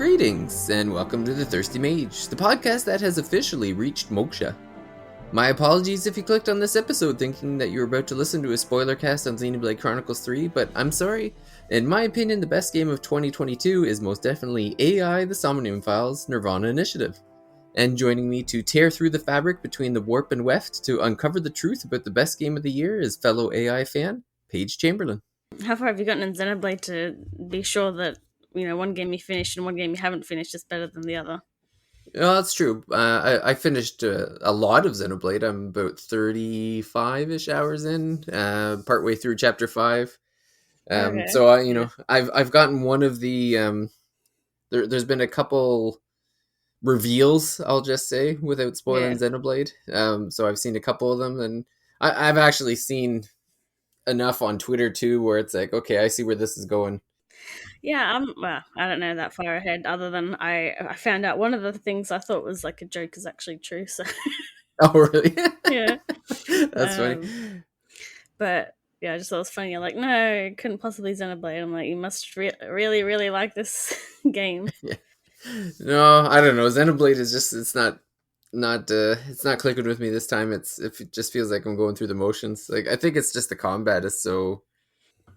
Greetings, and welcome to The Thirsty Mage, the podcast that has officially reached Moksha. My apologies if you clicked on this episode thinking that you were about to listen to a spoilercast on Xenoblade Chronicles 3, but I'm sorry. In my opinion, the best game of 2022 is most definitely AI, the Somnium Files, Nirvana Initiative. And joining me to tear through the fabric between the warp and weft to uncover the truth about the best game of the year is fellow AI fan, Paige Chamberlain. How far have you gotten in Xenoblade to be sure that, one game you finished and one game you haven't finished is better than the other? Oh, that's true. I finished a lot of Xenoblade. I'm about 35-ish hours in, partway through chapter 5. Okay. So I've gotten one of the there's been a couple reveals, I'll just say, without spoiling Xenoblade. So I've seen a couple of them, and I've actually seen enough on Twitter too, where it's like, okay, I see where this is going. Yeah, I don't know that far ahead, other than I found out one of the things I thought was like a joke is actually true, so... Oh, really? Yeah. That's funny. But, yeah, I just thought it was funny. You're like, no, it couldn't possibly Xenoblade. I'm like, you must really, really like this game. Yeah. No, I don't know. Xenoblade is just, it's not clicking with me this time. It just feels like I'm going through the motions. Like, I think it's just the combat is so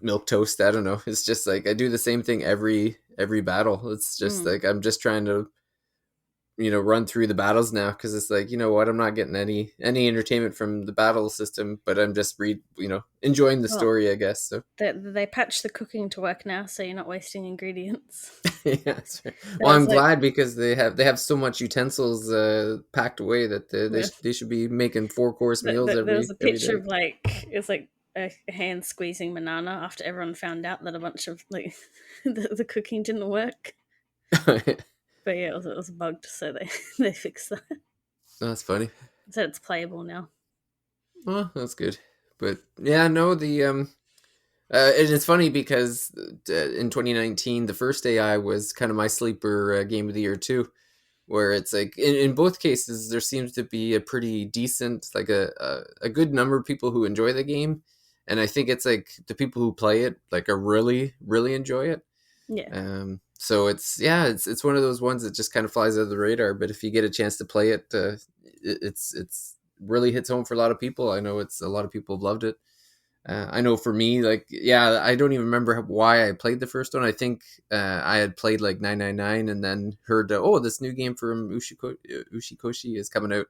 milquetoast. I don't know. It's just like I do the same thing every battle. It's just like I'm just trying to run through the battles now, because it's like, you know what, I'm not getting any entertainment from the battle system, but I'm just enjoying the story, I guess. So they patched the cooking to work now, so you're not wasting ingredients. Yeah, that's right. Well, I'm glad, because they have so much utensils packed away that they should be making 4-course meals every day. There was a picture of it's like a hand squeezing banana after everyone found out that a bunch of the cooking didn't work. But yeah, it was bugged, so they fixed that. Oh, that's funny. So it's playable now. Oh, that's good. But yeah, no, it's funny because in 2019, the first AI was kind of my sleeper game of the year too, where it's like in both cases there seems to be a pretty decent, like a good number of people who enjoy the game, and I think it's like the people who play it like are really enjoy it. Yeah. So it's one of those ones that just kind of flies under the radar, but if you get a chance to play it, it's really hits home for a lot of people. I know a lot of people have loved it. I know for me, I don't even remember why I played the first one. I think I had played like 999 and then heard, this new game from Ushikoshi is coming out.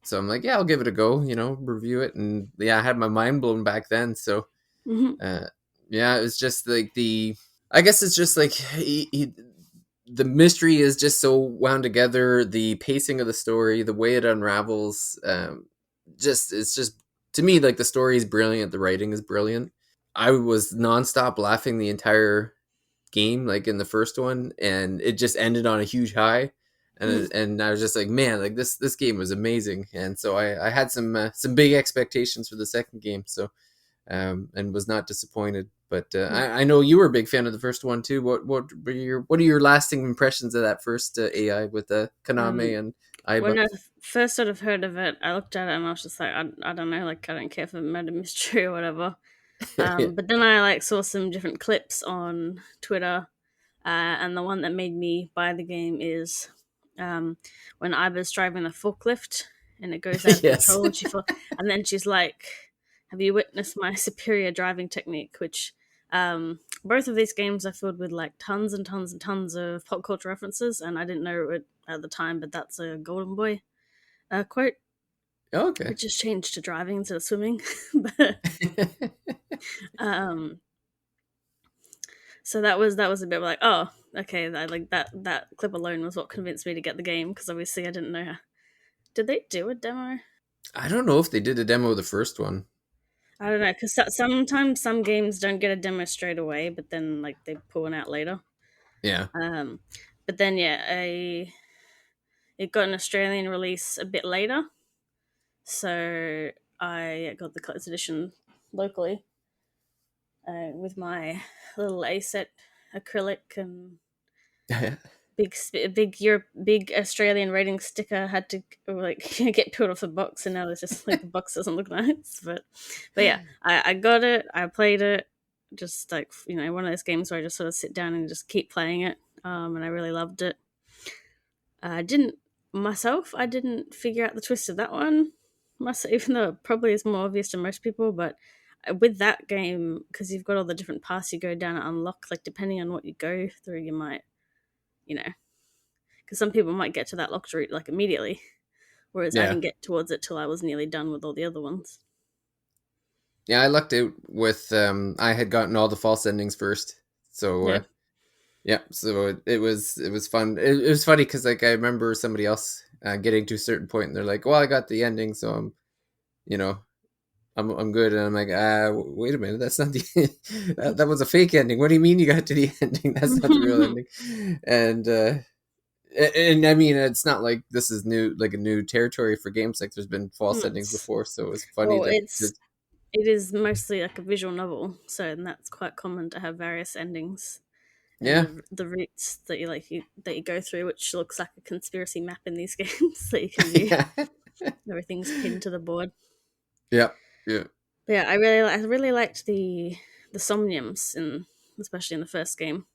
So I'm like, yeah, I'll give it a go, review it. And yeah, I had my mind blown back then. So it was just like I guess it's just like the mystery is just so wound together. The pacing of the story, the way it unravels, it's just, to me, like, the story is brilliant. The writing is brilliant. I was nonstop laughing the entire game, like in the first one, and it just ended on a huge high. And I was just like, man, like this game was amazing. And so I had some big expectations for the second game. So, and was not disappointed. But I know you were a big fan of the first one too. What are your lasting impressions of that first AI with Kaname and Aiba? When I first sort of heard of it, I looked at it and I was just like, I don't know, like, I don't care if it's a murder mystery or whatever. But then I saw some different clips on Twitter, and the one that made me buy the game is when Aiba's driving the forklift and it goes out of control, and then she's like, have you witnessed my superior driving technique? Which both of these games are filled with like tons and tons and tons of pop culture references, and I didn't know it at the time, but that's a Golden Boy quote. Okay. It just changed to driving instead of swimming. But, so that was a bit like, oh, okay, that clip alone was what convinced me to get the game, because obviously I didn't know. Did they do a demo? I don't know if they did a demo of the first one. I don't know, because sometimes some games don't get a demo straight away, but then they pull one out later. Yeah. But then it got an Australian release a bit later, so I got the collector's edition locally with my little A-set acrylic and big Australian rating sticker. Had to get peeled off the box, and now it's just the box doesn't look nice. But yeah, I got it. I played it. Just one of those games where I just sort of sit down and just keep playing it. and I really loved it. I didn't I didn't figure out the twist of that one myself, even though it probably is more obvious to most people. But with that game, because you've got all the different paths you go down and unlock, like depending on what you go through, you might, you know, because some people might get to that locked route like immediately, whereas I Yeah. didn't get towards it till I was nearly done with all the other ones. Yeah, I lucked out with I had gotten all the false endings first. So Yeah. yeah, so it was fun. It was funny cuz like I remember somebody else getting to a certain point and they're like, "Well, I got the ending, so you know, I'm good." And I'm like, wait a minute, that's not the that was a fake ending. What do you mean you got to the ending? That's not the real ending." And and I mean, it's not like this is new, like a new territory for games. Like there's been false endings It's, before, so it was funny well, to it is mostly like a visual novel, so and that's quite common to have various endings and yeah. the routes that you go through, which looks like a conspiracy map in these games that you can view. Yeah. Everything's pinned to the board. Yeah. Yeah. But yeah, I really liked the somniums in, especially in the first game,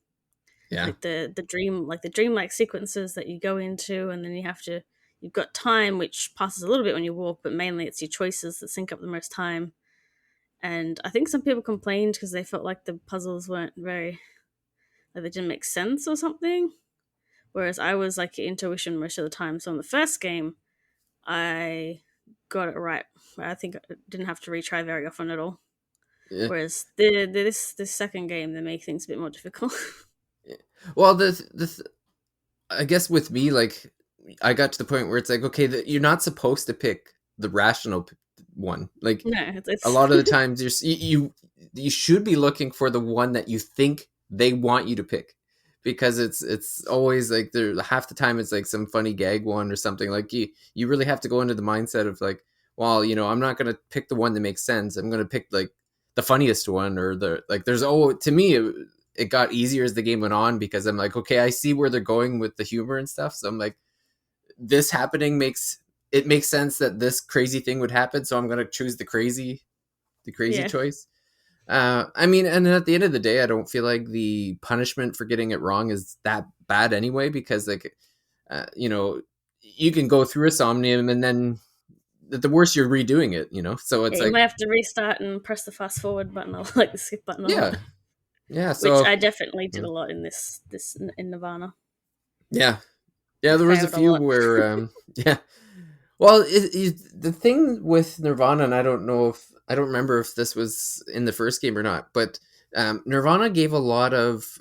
Yeah. like the dream, like the dreamlike sequences that you go into, and then you've got time which passes a little bit when you walk, but mainly it's your choices that sink up the most time. And I think some people complained because they felt like the puzzles weren't very, like they didn't make sense or something. Whereas I was like intuition most of the time. So in the first game, I got it right. I think I didn't have to retry very often at all. Yeah. Whereas this second game, they make things a bit more difficult. Yeah. Well, I guess with me, like, I got to the point where it's like, okay, you're not supposed to pick the rational one. Like, No, a it's lot of the times, you should be looking for the one that you think they want you to pick, because it's always like there half the time it's like some funny gag one or something. Like you really have to go into the mindset of like, well, I'm not gonna pick the one that makes sense. I'm gonna pick like the funniest one or the like. There's to me it got easier as the game went on because I'm like, okay, I see where they're going with the humor and stuff. So I'm like, this happening makes sense that this crazy thing would happen. So I'm gonna choose the crazy yeah, choice. I mean, and at the end of the day, I don't feel like the punishment for getting it wrong is that bad anyway, because like, you can go through a somnium and then at the worst you're redoing it, So yeah. it's You like, might have to restart and press the fast forward button or like the skip button a lot, yeah, yeah. which So I definitely did mm, a lot in this in Nirvana. yeah, yeah. I There was a failed a few lot. where, yeah. Well, the thing with Nirvana, and I don't remember if this was in the first game or not, but Nirvana gave a lot of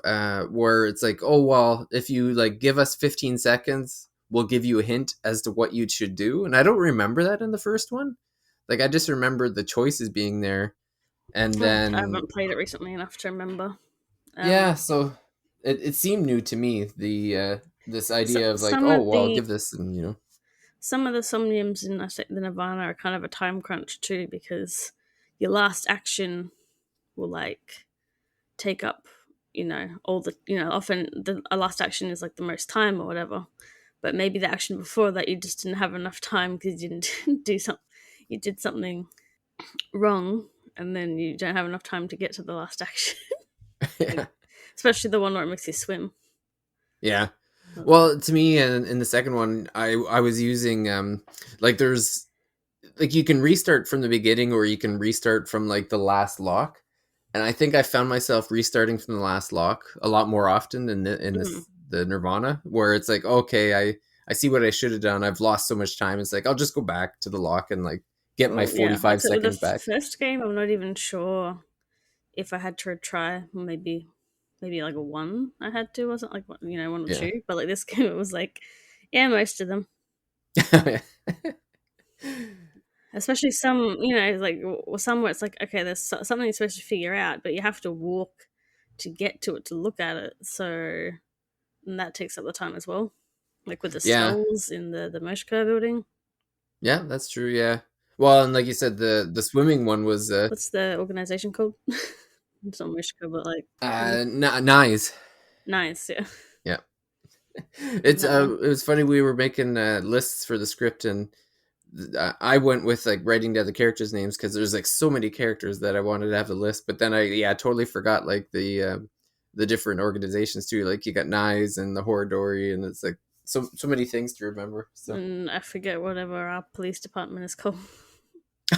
where it's like, oh well, if you like give us 15 seconds, we'll give you a hint as to what you should do. And I don't remember that in the first one. Like I just remember the choices being there, and I then haven't played it recently enough to remember. yeah, Um, so it seemed new to me, the this so, idea of like, oh well, I'll give this, and some of the somniums in the Nirvana are kind of a time crunch too, because your last action will like take up, all the, often the a last action is like the most time or whatever, but maybe the action before that you just didn't have enough time because you didn't do something, you did something wrong, and then you don't have enough time to get to the last action. yeah. Like, especially the one where it makes you swim. Yeah. Well, to me, in the second one, I was using like there's like you can restart from the beginning or you can restart from like the last lock, and I think I found myself restarting from the last lock a lot more often than in Mm. the Nirvana, where it's like, okay, I see what I should have done. I've lost so much time. It's like I'll just go back to the lock and like get my Well, yeah, like 45 so with the seconds back. first game, I'm not even sure if I had to try. Maybe like a one. I had to, wasn't like one or Yeah. two. But like this game, it was like, yeah, most of them. Especially some, like some where it's like, okay, there's something you're supposed to figure out, but you have to walk to get to it to look at it. So and that takes up the time as well. Like with the Yeah. skulls in the Moshka building. Yeah, that's true. Yeah. Well, and like you said, the swimming one was What's the organization called? It's not Moshka, but like thingy. nice. Nice, yeah. Yeah. That one. It was funny, we were making lists for the script, and I went with like writing down the characters' names because there's like so many characters that I wanted to have the list, but then I totally forgot like the different organizations too. Like you got Knives and the Horridori, and it's like so many things to remember. So And I forget whatever our police department is called.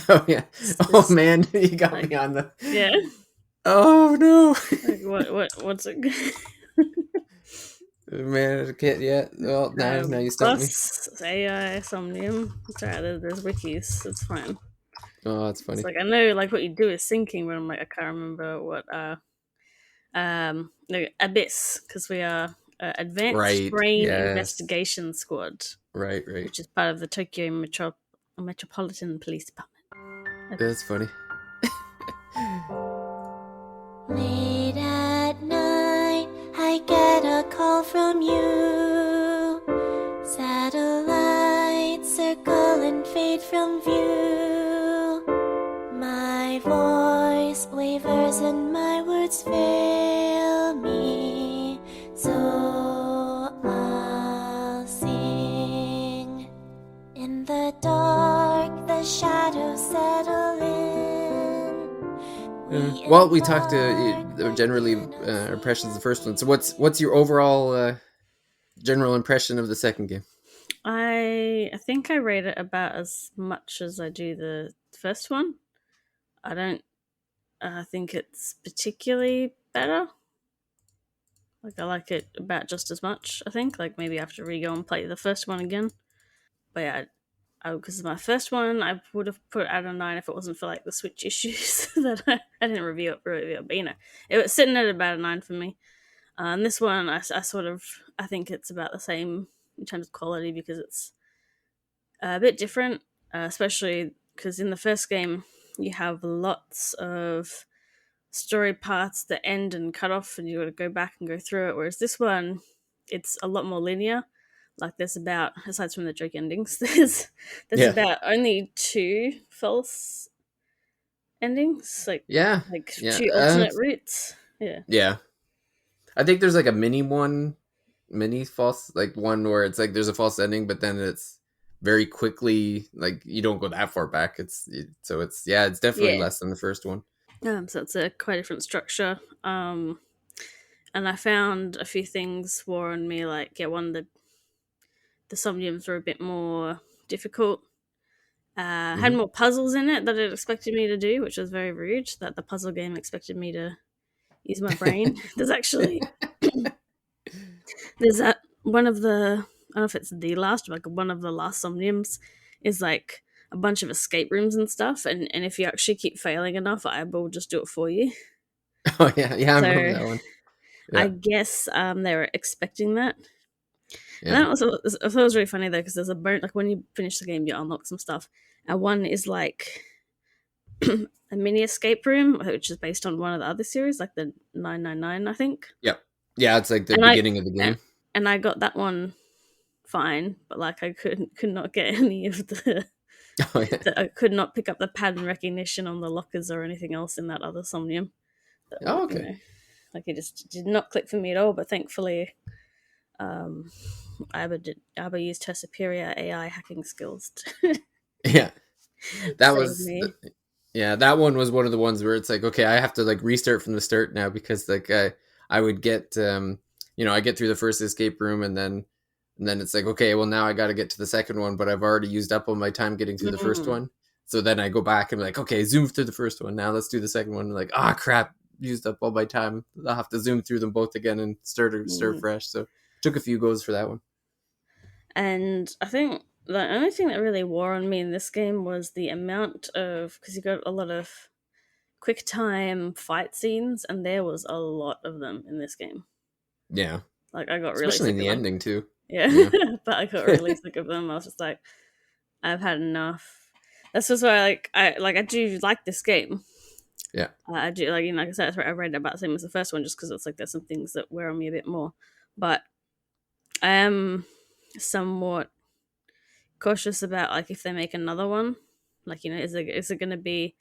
oh yeah, oh It's man, you got like, me on the. yeah, Oh no, like what's it? man, I can't yet. Well, now you stumped me. Plus AI Somnium. It's alright. There's wikis. It's fine. Oh, that's It's funny. like I know like what you do is syncing, but I'm like I can't remember what no, Abyss, because we are Advanced Right. Brain Yes. Investigation Squad, Right. Right. which is part of the Tokyo Metropolitan Police Department. That's Abyss. funny. Late at night, I get a call from you. Satellites circle and fade from view. My voice wavers and my words fail me. So I'll sing. In the dark, the shadows settle in. Well, we talked generally impressions of the first one. So what's your overall general impression of the second game? I think I rate it about as much as I do the first one. I don't think it's particularly better. Like I like it about just as much. I think like maybe I have to re-go and play the first one again. But yeah, because my first one I would have put out a 9 if it wasn't for like the Switch issues that I didn't review it, but you know, it was sitting at about a 9 for me. And this one I sort of I think it's about the same in terms of quality because it's a bit different, especially because in the first game you have lots of story parts that end and cut off, and you got to go back and go through it. Whereas this one, it's a lot more linear. Like there's about, aside from the joke endings, there's Yeah. about only two false endings, Yeah. like Yeah. two alternate routes. Yeah, Yeah. I think there's like a mini false, like one where it's like there's a false ending, but then it's very quickly like you don't go that far back. So it's yeah, it's definitely yeah. less than the first one. So it's a quite different structure. And I found a few things wore on me, like yeah, one the somniums were a bit more difficult. Had Hmm. more puzzles in it that it expected me to do, which was very rude. That the puzzle game expected me to use my brain. There's actually there's that one of the I don't know if it's the last, like one of the last somniums is like a bunch of escape rooms and stuff, and if you actually keep failing enough, I will just do it for you. Oh yeah, yeah, I remember So that one. I Yeah, guess they were expecting that. And yeah. then also, I thought it was really funny though because there's a burn like when you finish the game, you unlock some stuff, and one is like a mini escape room, which is based on one of the other series, like the 999, I think. Yep. Yeah, it's like the And I beginning of the and, game. and I got that one fine, but like I could not get any of Oh yeah. I could not pick up the pattern recognition on the lockers or anything else in that other Somnium. That Oh, would, okay. like it just did not click for me at all. But thankfully, um, Abba used her superior AI hacking skills to Yeah. That save was me. yeah, that one was one of the ones where it's like, okay, I have to like restart from the start now because like I would get I get through the first escape room and then it's like, okay, well now I got to get to the second one, but I've already used up all my time getting through the first Mm, one. So then I go back and be like, okay, zoom through the first one. Now let's do the second one. And like, ah, crap, used up all my time. I'll have to zoom through them both again and start mm. fresh. So took a few goes for that one. And I think the only thing that really wore on me in this game was the amount of because you got a lot of quick time fight scenes, and there was a lot of them in this game. Yeah, Like I got really especially in sick of the them. ending too. Yeah, Yeah, but I got really sick of them. I was just like, I've had enough. That's just why I do like this game. yeah. I do like like I said, I read about the same as the first one just because it's like there's some things that wear on me a bit more. But I am somewhat cautious about like if they make another one. Like is it going to be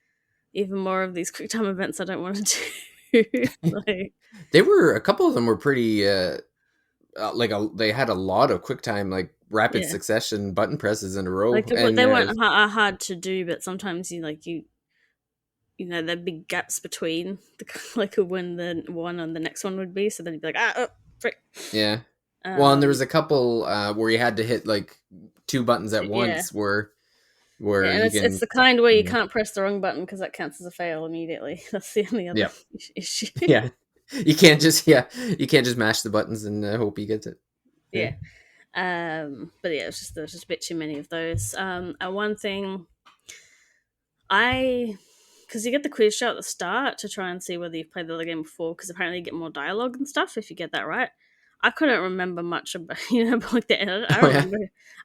even more of these quick time events I don't want to do? Like They were a couple of them were pretty they had a lot of quick time like rapid yeah, succession button presses in a row like and they weren't hard to do, but sometimes you the big gaps between like when the one and the next one would be. So then you'd be like, oh, frick. Yeah. Well, and there was Um, a couple where you had to hit like two buttons at yeah. once where Yeah, and you it's can. the kind where you can't press the wrong button because that counts as a fail immediately. That's the only other Yeah. issue. Yeah. You can't just mash the buttons and hope he gets it. Yeah. Yeah. But yeah, there's just a bit too many of those. And one thing because you get the quiz show at the start to try and see whether you've played the other game before, because apparently you get more dialogue and stuff if you get that right. I couldn't remember much about like the end. Oh yeah.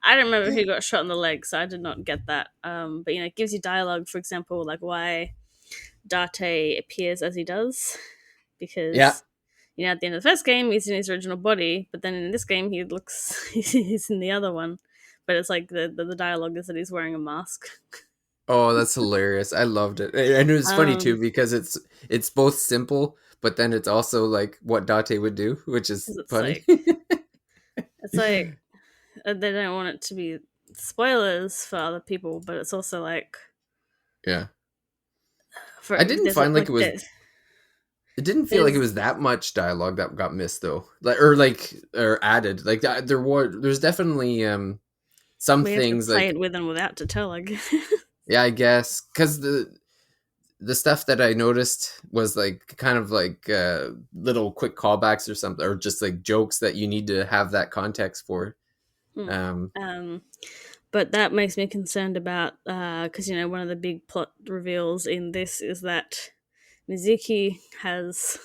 I don't remember who got shot in the leg, so I did not get that. But it gives you dialogue, for example, like why Date appears as he does, Yeah. because at the end of the first game he's in his original body, but then in this game he looks he's in the other one. But it's like the dialogue is that he's wearing a mask. Oh, that's hilarious. I loved it. And it was funny too Um, because it's both simple, but then it's also like what Date would do, which is 'cause it's funny. like they don't want it to be spoilers for other people, but it's also like Yeah. for I didn't there's find like it didn't feel like it there's was that much dialogue that got missed though. Or added. Like there's definitely some we have to things play like it with and without to tell, I guess. yeah, I guess cuz the stuff that I noticed was like kind of like little quick callbacks or something or just like jokes that you need to have that context for. Hmm. Um But that makes me concerned about because one of the big plot reveals in this is that Mizuki has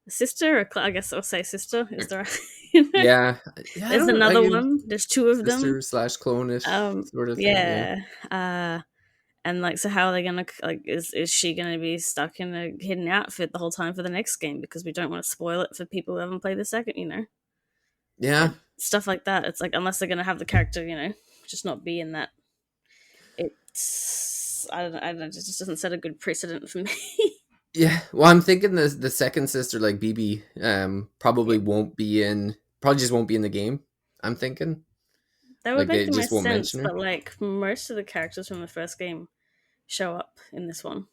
a sister, or I guess I'll say sister. Is there? yeah. Yeah, I There's don't I another mean one. There's two of them. sister slash clone-ish sort of thing, yeah. Yeah. And like, so how are they gonna like? Is she gonna be stuck in a hidden outfit the whole time for the next game because we don't want to spoil it for people who haven't played the second? Yeah. Stuff like that. It's like unless they're gonna have the character, just not be in that. It's I don't know. It just doesn't set a good precedent for me. Yeah, well, I'm thinking the second sister, like BB, Yeah. probably just won't be in the game. I'm thinking, That would like make they the just most won't sense, mention her. but like most of the characters from the first game show up in this one,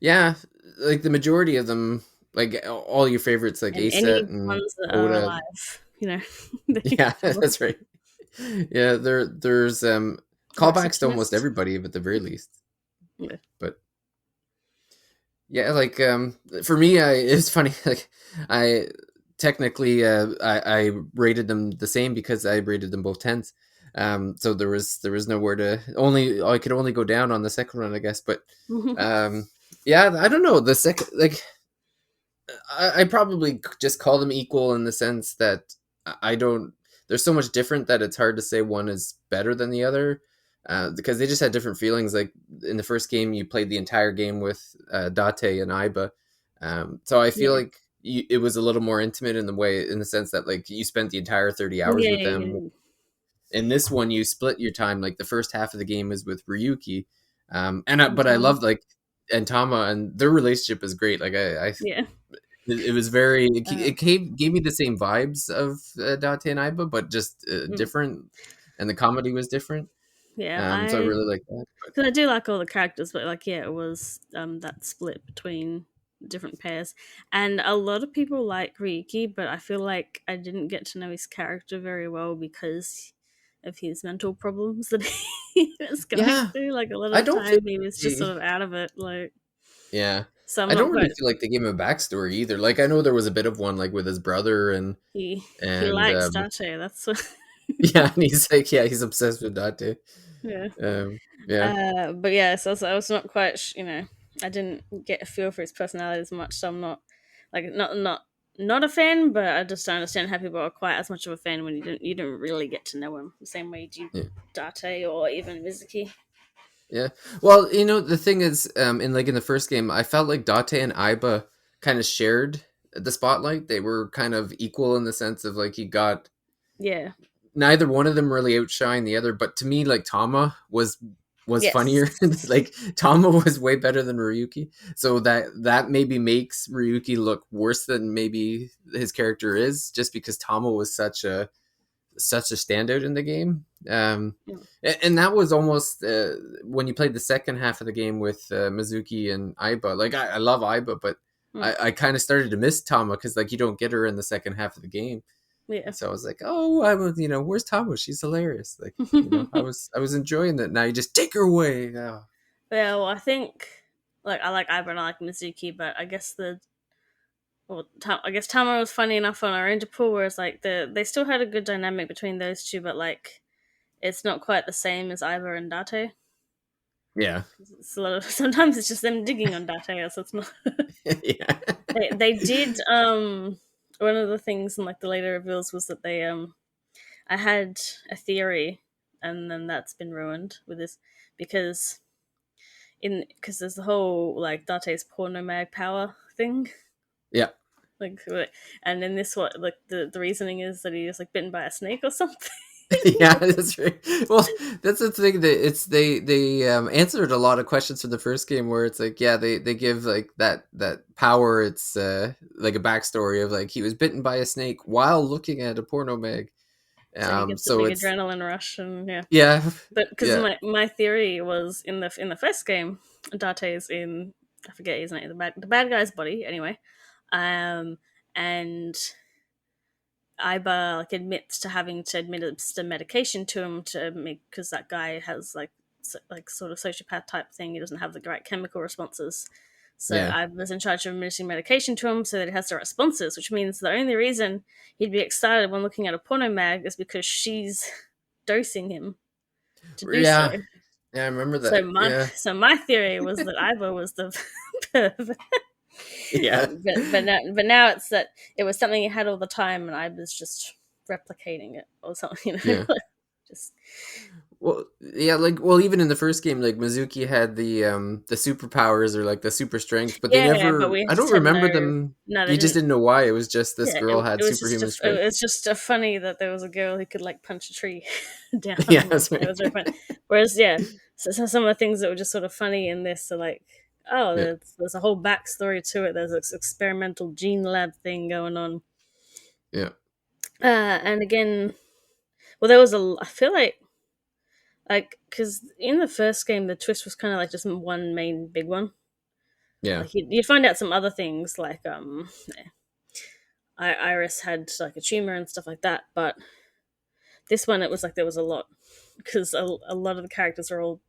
Yeah, like the majority of them, like all your favorites, like and any Aset and ones that are Oda. alive, they Yeah, show up. that's right. Yeah, there's Or callbacks to almost receptionist. everybody at the very least. Yeah. But yeah, like for me, it's funny. Like I technically I rated them the same because I rated them both tens. So there was nowhere to only I could only go down on the second one, I guess. But um, yeah, I don't know the second like I probably just call them equal in the sense that I don't. They're so much different that it's hard to say one is better than the other because they just had different feelings. Like in the first game, you played the entire game with Date and Aiba, so I feel Yeah. like it was a little more intimate in the sense that like you spent the entire 30 hours Yeah, with yeah, them. yeah. In this one, you split your time. Like the first half of the game is with Ryuki, And but I Tama. loved like and Tama and their relationship is great. Like I Yeah. it was very. Uh, It gave me the same vibes of Date and Aiba, but just mm, different, and the comedy was different. yeah, So I really like that. But because I do like all the characters, but like, yeah, it was that split between different pairs, and a lot of people like Ryuki, but I feel like I didn't get to know his character very well because of his mental problems that he was going yeah, through. Like a lot I of the don't feel. time, he was just sort of out of it. Like, Yeah, so I'm I not don't really quite. feel like they gave him a backstory either. Like I know there was a bit of one, like with his brother He and likes Date. That's what. yeah, and he's like, yeah, he's obsessed with Date. Yeah. Yeah, But yeah, so I was not quite, I didn't get a feel for his personality as much, so I'm not like not a fan, but I just don't understand how people are quite as much of a fan when you don't really get to know him the same way you yeah. do Date or even Mizuki. Yeah. Well, the thing is, in the first game, I felt like Date and Aiba kind of shared the spotlight. They were kind of equal in the sense of like you got Yeah. neither one of them really outshined the other. But to me, like Tama was Yes. funnier. Like Tama was way better than Ryuki. So that maybe makes Ryuki look worse than maybe his character is, just because Tama was such a standout in the game. Yeah. And that was almost when you played the second half of the game with Mizuki and Aiba. Like I love Aiba, but I kind of started to miss Tama because like you don't get her in the second half of the game. Yeah. So I was like, oh, I was, where's Tama? She's hilarious. Like, I was enjoying that. Now you just take her away. Oh. Yeah, well, I think like I like Aiba and I like Mizuki, but I guess I guess Tama was funny enough on our Interpool, whereas like they still had a good dynamic between those two, but like it's not quite the same as Aiba and Date. Yeah. It's a lot of sometimes it's just them digging on Date, so it's not. Yeah. They did one of the things in like the later reveals was that they I had a theory, and then that's been ruined with this because there's the whole like Date's porno mag power thing. Yeah. Like, and in this what like the reasoning is that he was like bitten by a snake or something. Yeah, that's right. Well, that's the thing that they answered a lot of questions from the first game where it's like, yeah, they give like that power. It's like a backstory of like he was bitten by a snake while looking at a porno mag. So he gets a So big it's adrenaline rush, and yeah. yeah, But because yeah, my theory was in the first game, Date's in I forget his name, the bad guy's body anyway, and Iba like admits to having to administer medication to him to make because that guy has like sort of sociopath type thing. He doesn't have the right chemical responses. So yeah. I was in charge of administering medication to him so that he has the responses, which means the only reason he'd be excited when looking at a porno mag is because she's dosing him to do so. Yeah, yeah, I remember So that. my Yeah, so my theory was that Ivo was the perv. yeah, But now it's that it was something he had all the time, and I was just replicating it or something. yeah. Just Well, yeah, like well, even in the first game, like Mizuki had the superpowers or like the super strength, but they yeah, but never. we I just don't had remember them. no, they You just didn't. didn't know why. It was just this Yeah, girl had it was just superhuman strength. it was just funny that there was a girl who could like punch a tree down. Yeah, that's It right. was very funny. Whereas yeah, so some of the things that were just sort of funny in this are like, oh, Yeah, there's a whole backstory to it. There's this experimental gene lab thing going on. yeah, And again, well, there was I feel like because in the first game the twist was kind of like just one main big one. yeah, Like you'd find out some other things like Iris had like a tumor and stuff like that, but this one it was like there was a lot because a lot of the characters are all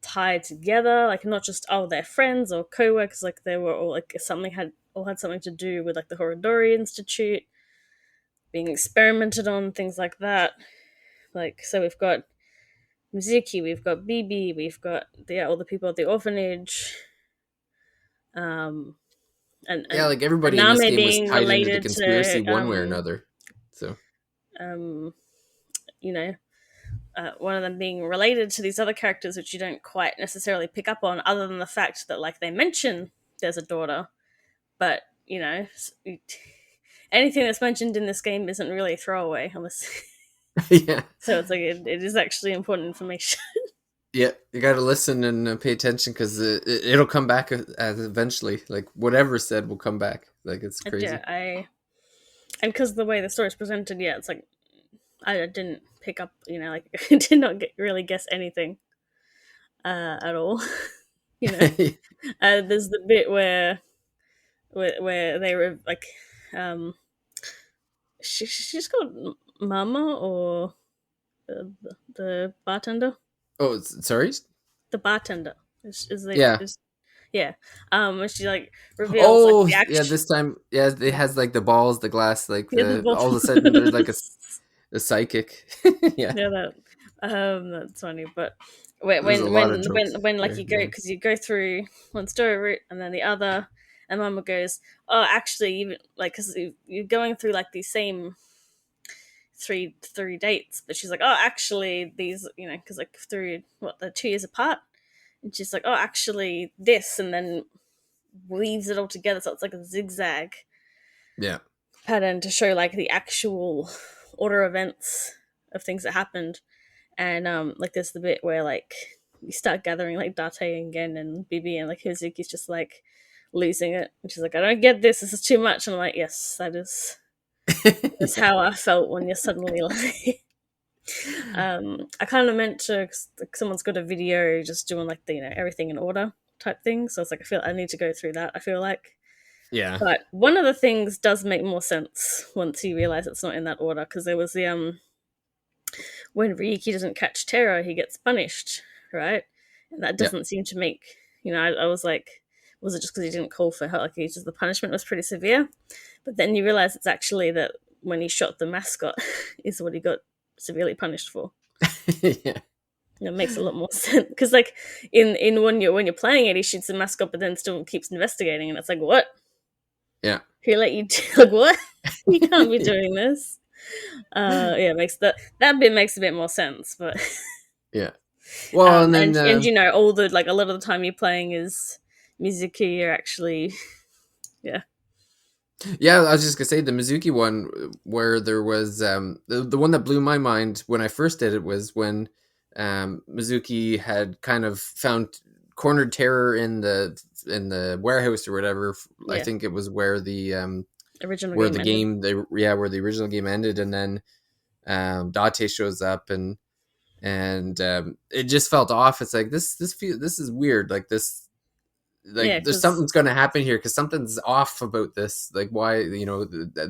tied together, like not just they're friends or co-workers, like they were all like something had something to do with like the Horodori Institute being experimented on, things like that. Like so we've got Mizuki, we've got Bibi, we've got all the people at the orphanage, um, and yeah. and Like everybody in this Name game was being tied into the related conspiracy to one way or another. So um, you know, one of them being related to these other characters, which you don't quite necessarily pick up on, other than the fact that like they mention there's a daughter, but anything that's mentioned in this game isn't really a throwaway unless. yeah, So it's like it is actually important information. yeah. You got to listen and pay attention because it'll come back eventually. Like whatever said will come back. Like it's crazy. Yeah, and because the way the story's presented, yeah, it's like I didn't pick up, like I did not really guess anything at all. you know, there's the bit where they were like, she's called Mama or the bartender. Oh, sorry. The bartender is the Yeah. yeah. When she like reveals like Oh, the yeah. action. This time, yeah, it has like the balls, the glass, like Yeah, the all of a sudden there's like balls. a psychic. Yeah, Yeah, that's funny. But when there's a when lot of when jokes when like there. you go Yeah, because you go through one story route and then the other, and Mama goes, "Oh, actually, even like because you're going through like these same three dates," but she's like, "Oh, actually, these because like through they're 2 years apart," and she's like, "Oh, actually, this," and then weaves it all together so it's like a zigzag yeah, pattern to show like the actual order of events of things that happened. And like there's the bit where like you start gathering like Date again and Bibi and like Hizuki's just like losing it and she's like, I don't get this is too much, and I'm like, yes, that is That's Yeah. how I felt when you're suddenly like. I kind of meant to. 'Cause, like, someone's got a video just doing like the everything in order type thing. So it's like I need to go through that. I feel like, Yeah. but one of the things does make more sense once you realize it's not in that order because there was the when Ryuki doesn't catch Terra, he gets punished, right? And that Yeah. doesn't seem to make I was like, was it just because he didn't call for help? Like, the punishment was pretty severe, but then you realize it's actually that when he shot the mascot is what he got severely punished for. Yeah. It makes a lot more sense because, like, in when you're playing it, he shoots the mascot, but then still keeps investigating, and it's like, what? Yeah. Who let you do, like what? You can't be doing this. Yeah, it makes that bit makes a bit more sense, but Yeah. Well, and then and all the like a lot of the time you're playing is Mizuki. You're actually yeah yeah, I was just gonna say the Mizuki one where there was the one that blew my mind when I first did it was when Mizuki had kind of found cornered Terror in the warehouse or whatever. I yeah think it was where original where game the ended. game where the original game ended, and then Date shows up and it just felt off. It's like this is weird. Like this, Yeah, like there's because something's going to happen here because something's off about this. Like why, I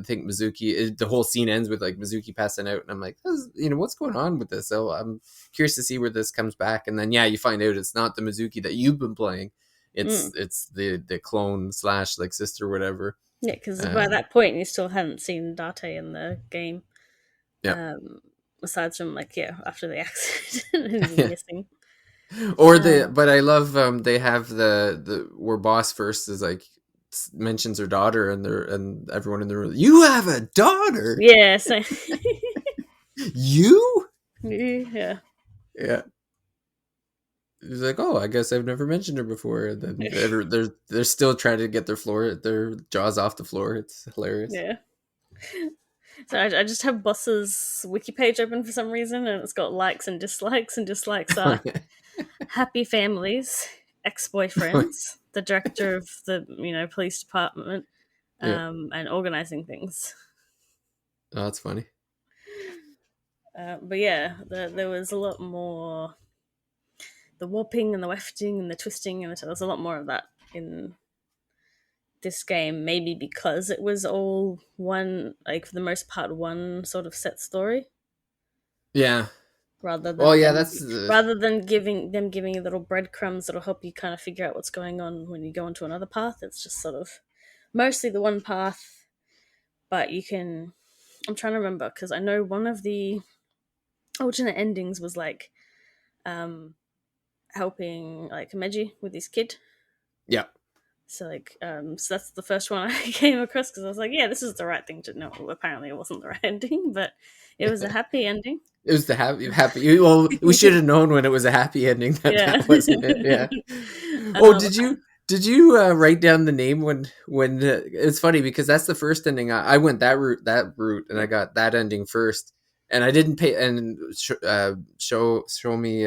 think the whole scene ends with like Mizuki passing out, and I'm like, what's going on with this? So I'm curious to see where this comes back. And then you find out it's not the Mizuki that you've been playing. It's the clone slash like sister or whatever. yeah, because by Um, that point you still hadn't seen Date in the game. yeah. Aside from like after the accident and he's Yeah. missing. But I love they have the where boss first is like mentions her daughter and everyone in the room. You have a daughter? Yeah, so You? yeah, Yeah. He's like, oh, I guess I've never mentioned her before. And then they're still trying to get their jaws off the floor. It's hilarious. yeah. So I just have Boss's wiki page open for some reason, and it's got likes and dislikes, and dislikes are happy families, ex-boyfriends, the director of the police department, Yeah. and organizing things. Oh, that's funny. But yeah, there was a lot more the warping and the wafting and the twisting, and there was a lot more of that in this game. Maybe because it was all one, like for the most part, one sort of set story. Yeah. Rather Well, than yeah, them, that's rather than giving you little breadcrumbs that'll help you kind of figure out what's going on when you go onto another path. It's just sort of mostly the one path, but you can. I'm trying to remember because I know one of the alternate endings was like helping like Meiji with his kid. yeah. So like so that's the first one I came across because I was like, yeah, this is the right thing to know. Well, apparently it wasn't the right ending, but it was a happy ending. It was the happy. Well, we should have known when it was a happy ending that Yeah. that wasn't it. Yeah. And Oh, did you write down the name when it's funny because that's the first ending. I went that route and I got that ending first, and I didn't pay. And show me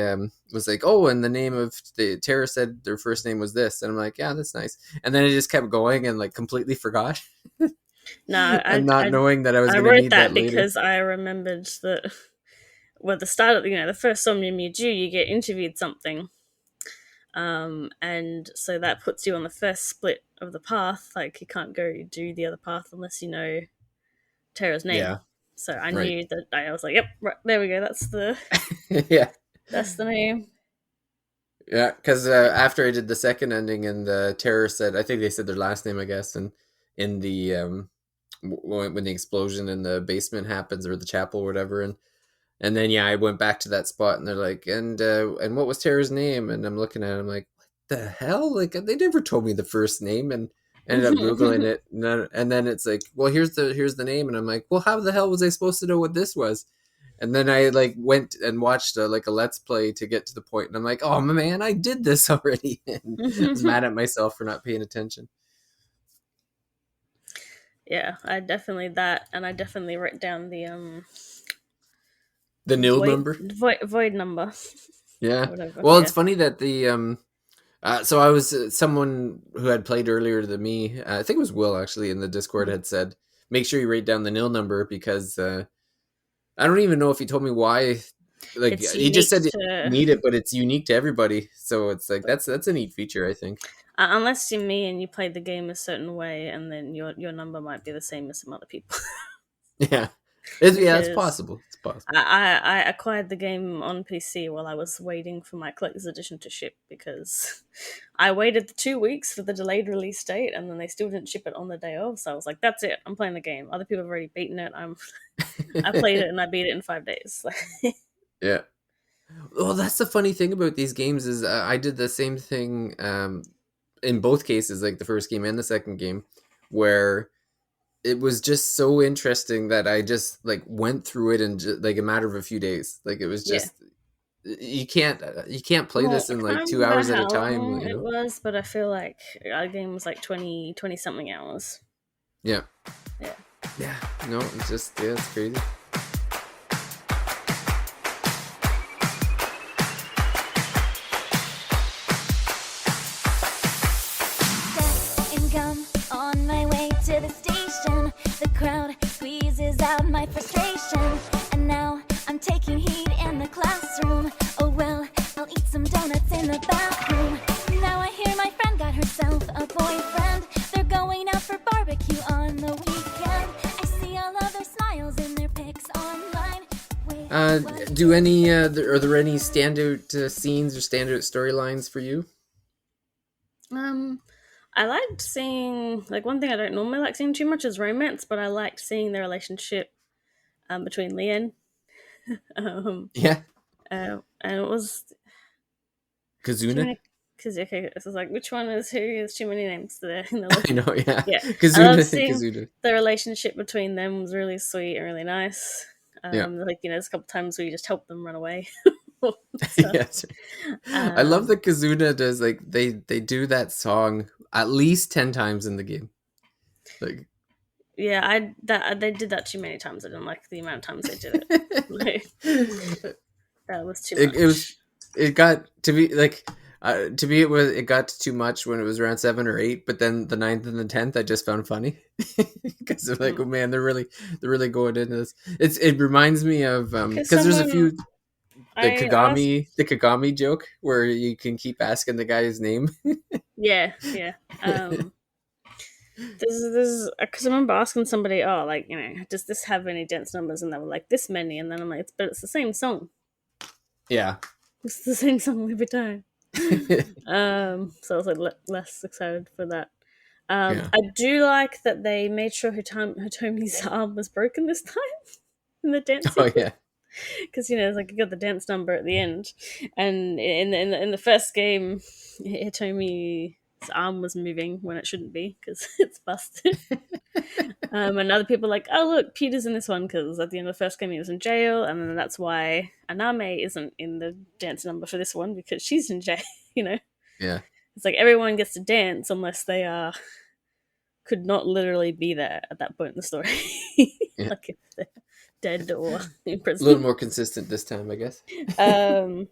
was like, oh, and the name of the Tara said their first name was this, and I'm like, yeah, that's nice. And then it just kept going and like completely forgot. No, And not knowing that I was I going to wrote need that that later. because I remembered that well, the start of the first Somnium you do, you get interviewed something, and so that puts you on the first split of the path. Like you can't go do the other path unless you know Tara's name. Yeah, So I right. knew that. I was like, yep, right, there we go. That's the Yeah. name. Yeah, because after I did the second ending, and the terror said, I think they said their last name, I guess, and in the when the explosion in the basement happens or the chapel or whatever, and then I went back to that spot, and they're like, and what was Tara's name? And I'm looking at it, I'm like, what the hell? Like they never told me the first name, and ended up googling it, and then it's like, well, here's the name, and I'm like, well, how the hell was I supposed to know what this was? And then I like went and watched a let's play to get to the point, and I'm like, oh man, I did this already, and I was mad at myself for not paying attention. Yeah, I definitely wrote down The the nil number. void number. Yeah. Whatever. Well, Yeah. it's funny that the so I was someone who had played earlier than me. I think it was Will actually in the Discord had said make sure you write down the nil number, because I don't even know if he told me why. Like, It's he just unique said you to need it, but it's unique to everybody. So it's like that's a neat feature, I think. unless you're me and you played the game a certain way, and then your number might be the same as some other people. Yeah, it's Because possible. It's possible. I acquired the game on PC while I was waiting for my collector's edition to ship, because I waited the 2 weeks for the delayed release date, and then they still didn't ship it on the day of. So I was like, "That's it. I'm playing the game. Other people have already beaten it. I played it and I beat it in 5 days." Yeah. Well, that's the funny thing about these games is I did the same thing in both cases, like the first game and the second game, where it was just so interesting that I just like went through it in like a matter of a few days. Like, it was Yeah. just you can't play Well, this I in like can't 2 remember hours at a how time, long you it know. was, but I feel like our game was like 20 something hours. Yeah. Yeah. Yeah. No, it's just it's crazy. Gas and gum on my way to the station. The crowd squeezes out my frustration. And now I'm taking heat in the classroom. Oh well, I'll eat some donuts in the bathroom. Now I hear my friend got herself a boyfriend. They're going out for barbecue on the weekend. I see all of their smiles in their pics online. Wait, Do any are there any standout scenes or standout storylines for you? I liked seeing, like, one thing I don't normally like seeing too much is romance, but I liked seeing the relationship between Leanne. um, Yeah. and it was too Kazuna. many. Because okay, it was like, which one is who? There's too many names there in the I list. know, yeah. Yeah, I Kazuna. love seeing Kazuna. the relationship between them was really sweet and really nice. Yeah. Like, there's a couple times where you just help them run away. So, Yes. I love um, that Kazuna does, like, they do that song at least 10 times in the game. Like, yeah, they did that too many times. I didn't like the amount of times they did it. Like, it, that was too it was much. it got to be like to me it got too much when it was around 7 or 8, but then the ninth and the 10th I just found funny because they're like, oh Mm. man, they're really going into this. It reminds me of Because because there's a someone few I asked, the Kagami joke where you can keep asking the guy his name. yeah, yeah. This because I remember asking somebody, oh, like, does this have any dance numbers? And they were like, this many, and then I'm like, but it's the same song. Yeah. It's the same song every time. So I was like less excited for that. Yeah. I do like that they made sure Hitomi's arm was broken this time in the dance Oh sequence, yeah. because it's like you got the dance number at the end, and in the first game, Hitomi's arm was moving when it shouldn't be because it's busted. And other people are like, oh look, Peter's in this one because at the end of the first game he was in jail, and then that's why Aname isn't in the dance number for this one because she's in jail. You know, Yeah. it's like everyone gets to dance unless they could not literally be there at that point in the story, Yeah. like if they're dead or in A little prison. more consistent this time, I guess. Um,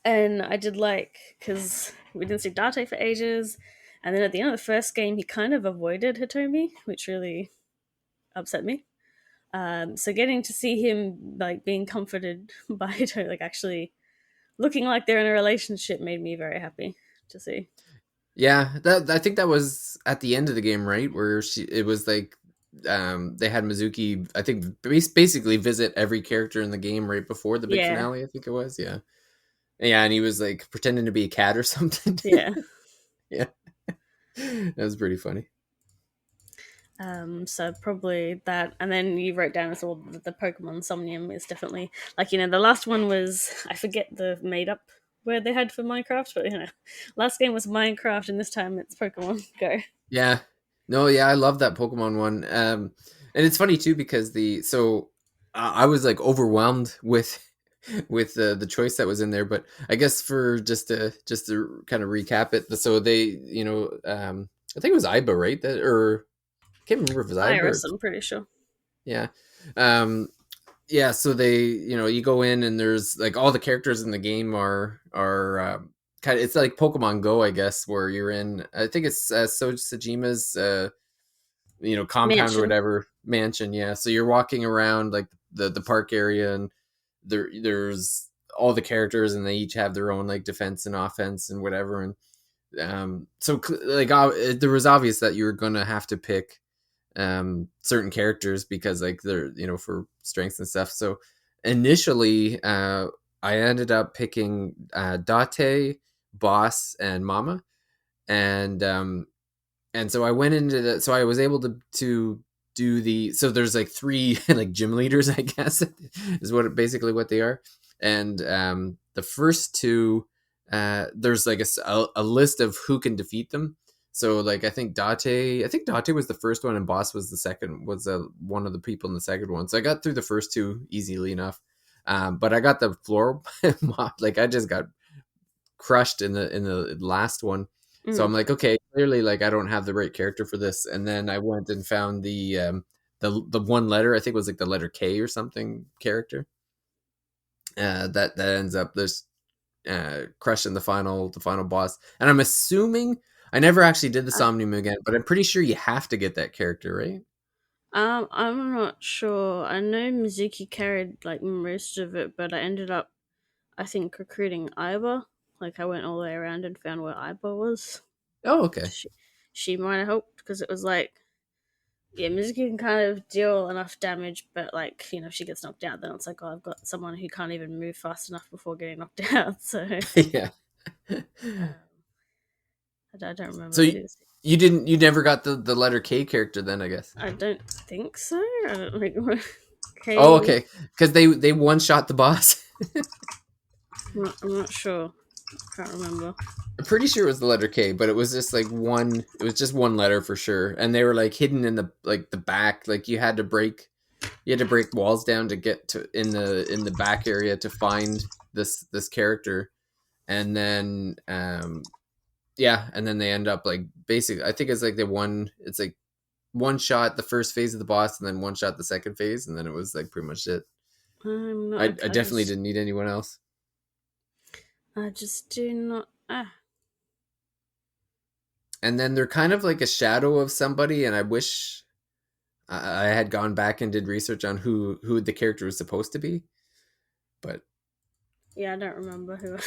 and I did like, because we didn't see Date for ages, and then at the end of the first game he kind of avoided Hitomi, which really upset me. So getting to see him like being comforted by Hitomi, like actually looking like they're in a relationship, made me very happy to see. Yeah, that I think that was at the end of the game, right? Where it was like they had Mizuki, I think, basically visit every character in the game right before the big Yeah, finale, I think it was. Yeah. Yeah, and he was like pretending to be a cat or something. yeah. Yeah. That was pretty funny. So probably that, and then you wrote down as well that the Pokemon Somnium is definitely like, the last one was, I forget the made up word they had for Minecraft, but last game was Minecraft, and this time it's Pokemon Go. Yeah. No, yeah, I love that Pokemon one. And it's funny too because I was like overwhelmed with the choice that was in there, but I guess for just to kind of recap it, so they, I think it was Iba, right? That, or I can't remember if it was Iba or, Iris, I'm pretty sure. yeah. Um yeah, so they, you go in and there's like all the characters in the game are kind of, it's like Pokemon Go, I guess, where you're in, I think it's Sojima's compound or Mansion. whatever, mansion. Yeah, so you're walking around like the park area, and there's all the characters, and they each have their own like defense and offense and whatever. And so like there was obvious that you were gonna have to pick certain characters because like they're for strengths and stuff. So initially I ended up picking Date, Boss, and Mama. And so I went into so I was able to do so there's like three like gym leaders, I guess, is basically what they are. And the first two, there's like a list of who can defeat them. So like I think Date was the first one, and Boss was the second, was one of the people in the second one. So I got through the first two easily enough. But I got the floor like I just got crushed in the last one. So I'm like, okay, clearly like I don't have the right character for this. And then I went and found the one letter, I think it was like the letter K or something character. That ends up this crushing the final boss. And I'm assuming I never actually did the Somnium again, but I'm pretty sure you have to get that character, right? I'm not sure. I know Mizuki carried like most of it, but I ended up, I think, recruiting Aiba. Like I went all the way around and found where Aiba was. Oh, okay. She might have helped because it was like, yeah, Mizuki can kind of deal enough damage, but like if she gets knocked out, then it's like, oh, I've got someone who can't even move fast enough before getting knocked out. So Yeah. I don't remember So who's. you never got the letter K character then, I guess. I don't think so. I don't think. Okay. Oh, okay. Because they one shot the boss. I'm not sure. I can't remember. I'm pretty sure it was the letter K, but it was just like one. It was just one letter for sure, and they were like hidden in the back. Like you had to break walls down to get to in the back area to find this character, and then and then they end up like basically. I think it's like It's like one shot the first phase of the boss, and then one shot the second phase, and then it was like pretty much it. I definitely didn't need anyone else. I just do not. And then they're kind of like a shadow of somebody, and I wish I had gone back and did research on who the character was supposed to be, but yeah, I don't remember who.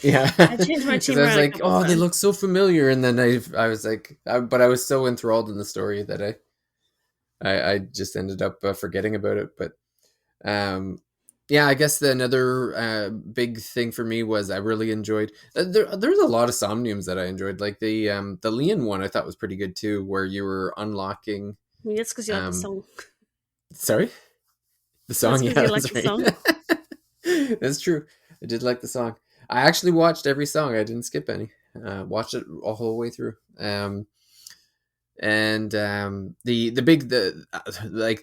Yeah, I changed my team. I was like, oh, they look so familiar, and then I was like, but I was so enthralled in the story that I just ended up forgetting about it. But yeah, I guess another big thing for me was I really enjoyed. There's a lot of Somniums that I enjoyed, like the Leon one. I thought was pretty good too, where you were unlocking. That's because you like the song. Sorry, the song. That's yeah, you like that's the right. song. That's true. I did like the song. I actually watched every song. I didn't skip any. Watched it all whole way through. And like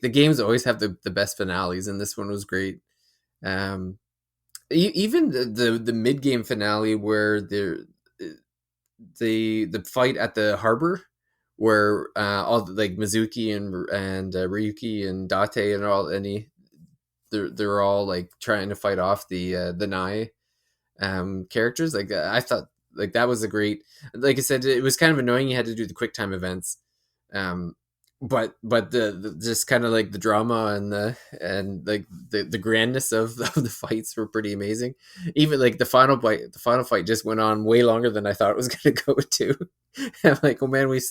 the games always have the best finales, and this one was great. Even the mid game finale where the fight at the harbor, where all like Mizuki and Ryuki and Date and all they're all like trying to fight off the Nai characters. Like I thought like that was a great, like I said, it was kind of annoying you had to do the quick time events, but the just kind of like the drama and like the grandness of the fights were pretty amazing. Even like the final fight just went on way longer than I thought it was going to go to. I'm like, oh man, we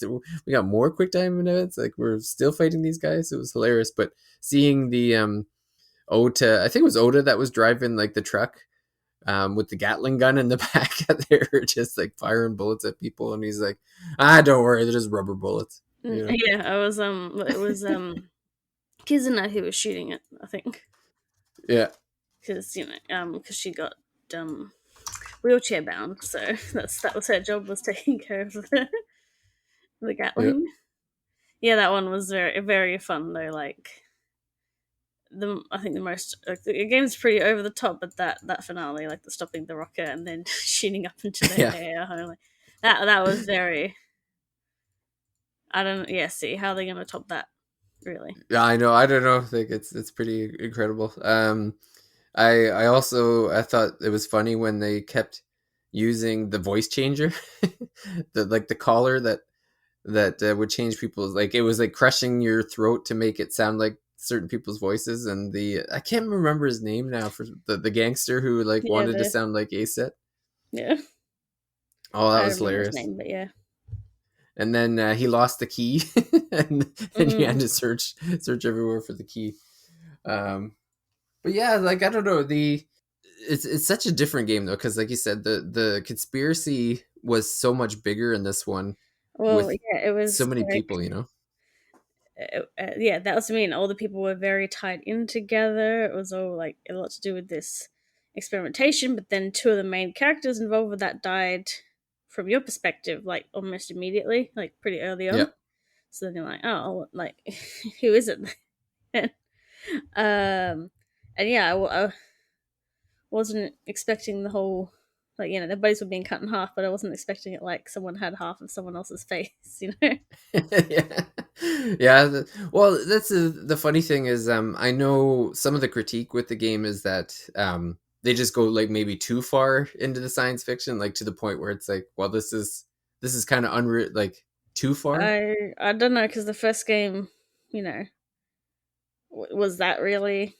got more quick time events, like we're still fighting these guys. It was hilarious. But seeing the Ota, I think it was Ota that was driving like the truck with the Gatling gun in the back. They were just like firing bullets at people, and he's like, don't worry, they're just rubber bullets. You know? Yeah, it was Kizuna who was shooting it, I think. Yeah, because because she got wheelchair bound, so that was her job, was taking care of the Gatling. Yeah, that one was very very fun though. Like I think the most the game's pretty over the top, but that finale, like the stopping the rocket and then shooting up into the air, like that was very. I don't. Yeah, see how they're gonna top that. Really? Yeah, I know. I don't know. I think it's pretty incredible. I also I thought it was funny when they kept using the voice changer, the collar that that would change people's, like, it was like crushing your throat to make it sound like certain people's voices. And I can't remember his name now, for the gangster who like Yeah, wanted to sound like Aset. yeah. Oh, that I don't was remember his hilarious. name, but yeah. And then he lost the key, and he had to search everywhere for the key. But yeah, like, I don't know, it's such a different game though, because like you said, the conspiracy was so much bigger in this one, Well, with yeah, it so was many like, people, you know. yeah, that was, I mean, all the people were very tied in together. It was all like a lot to do with this experimentation, but then two of the main characters involved with that died from your perspective, like almost immediately, like pretty early Yeah. on. So then you're like, oh, like, who is it? um, and yeah, I wasn't expecting the whole, like, you know, their bodies were being cut in half, but I wasn't expecting it like someone had half of someone else's face, you know? Yeah, yeah. Well, that's the funny thing is, I know some of the critique with the game is that they just go like maybe too far into the science fiction, like to the point where it's like, well, this is kind of unreal, like too far. I don't know, because the first game, you know, was that really,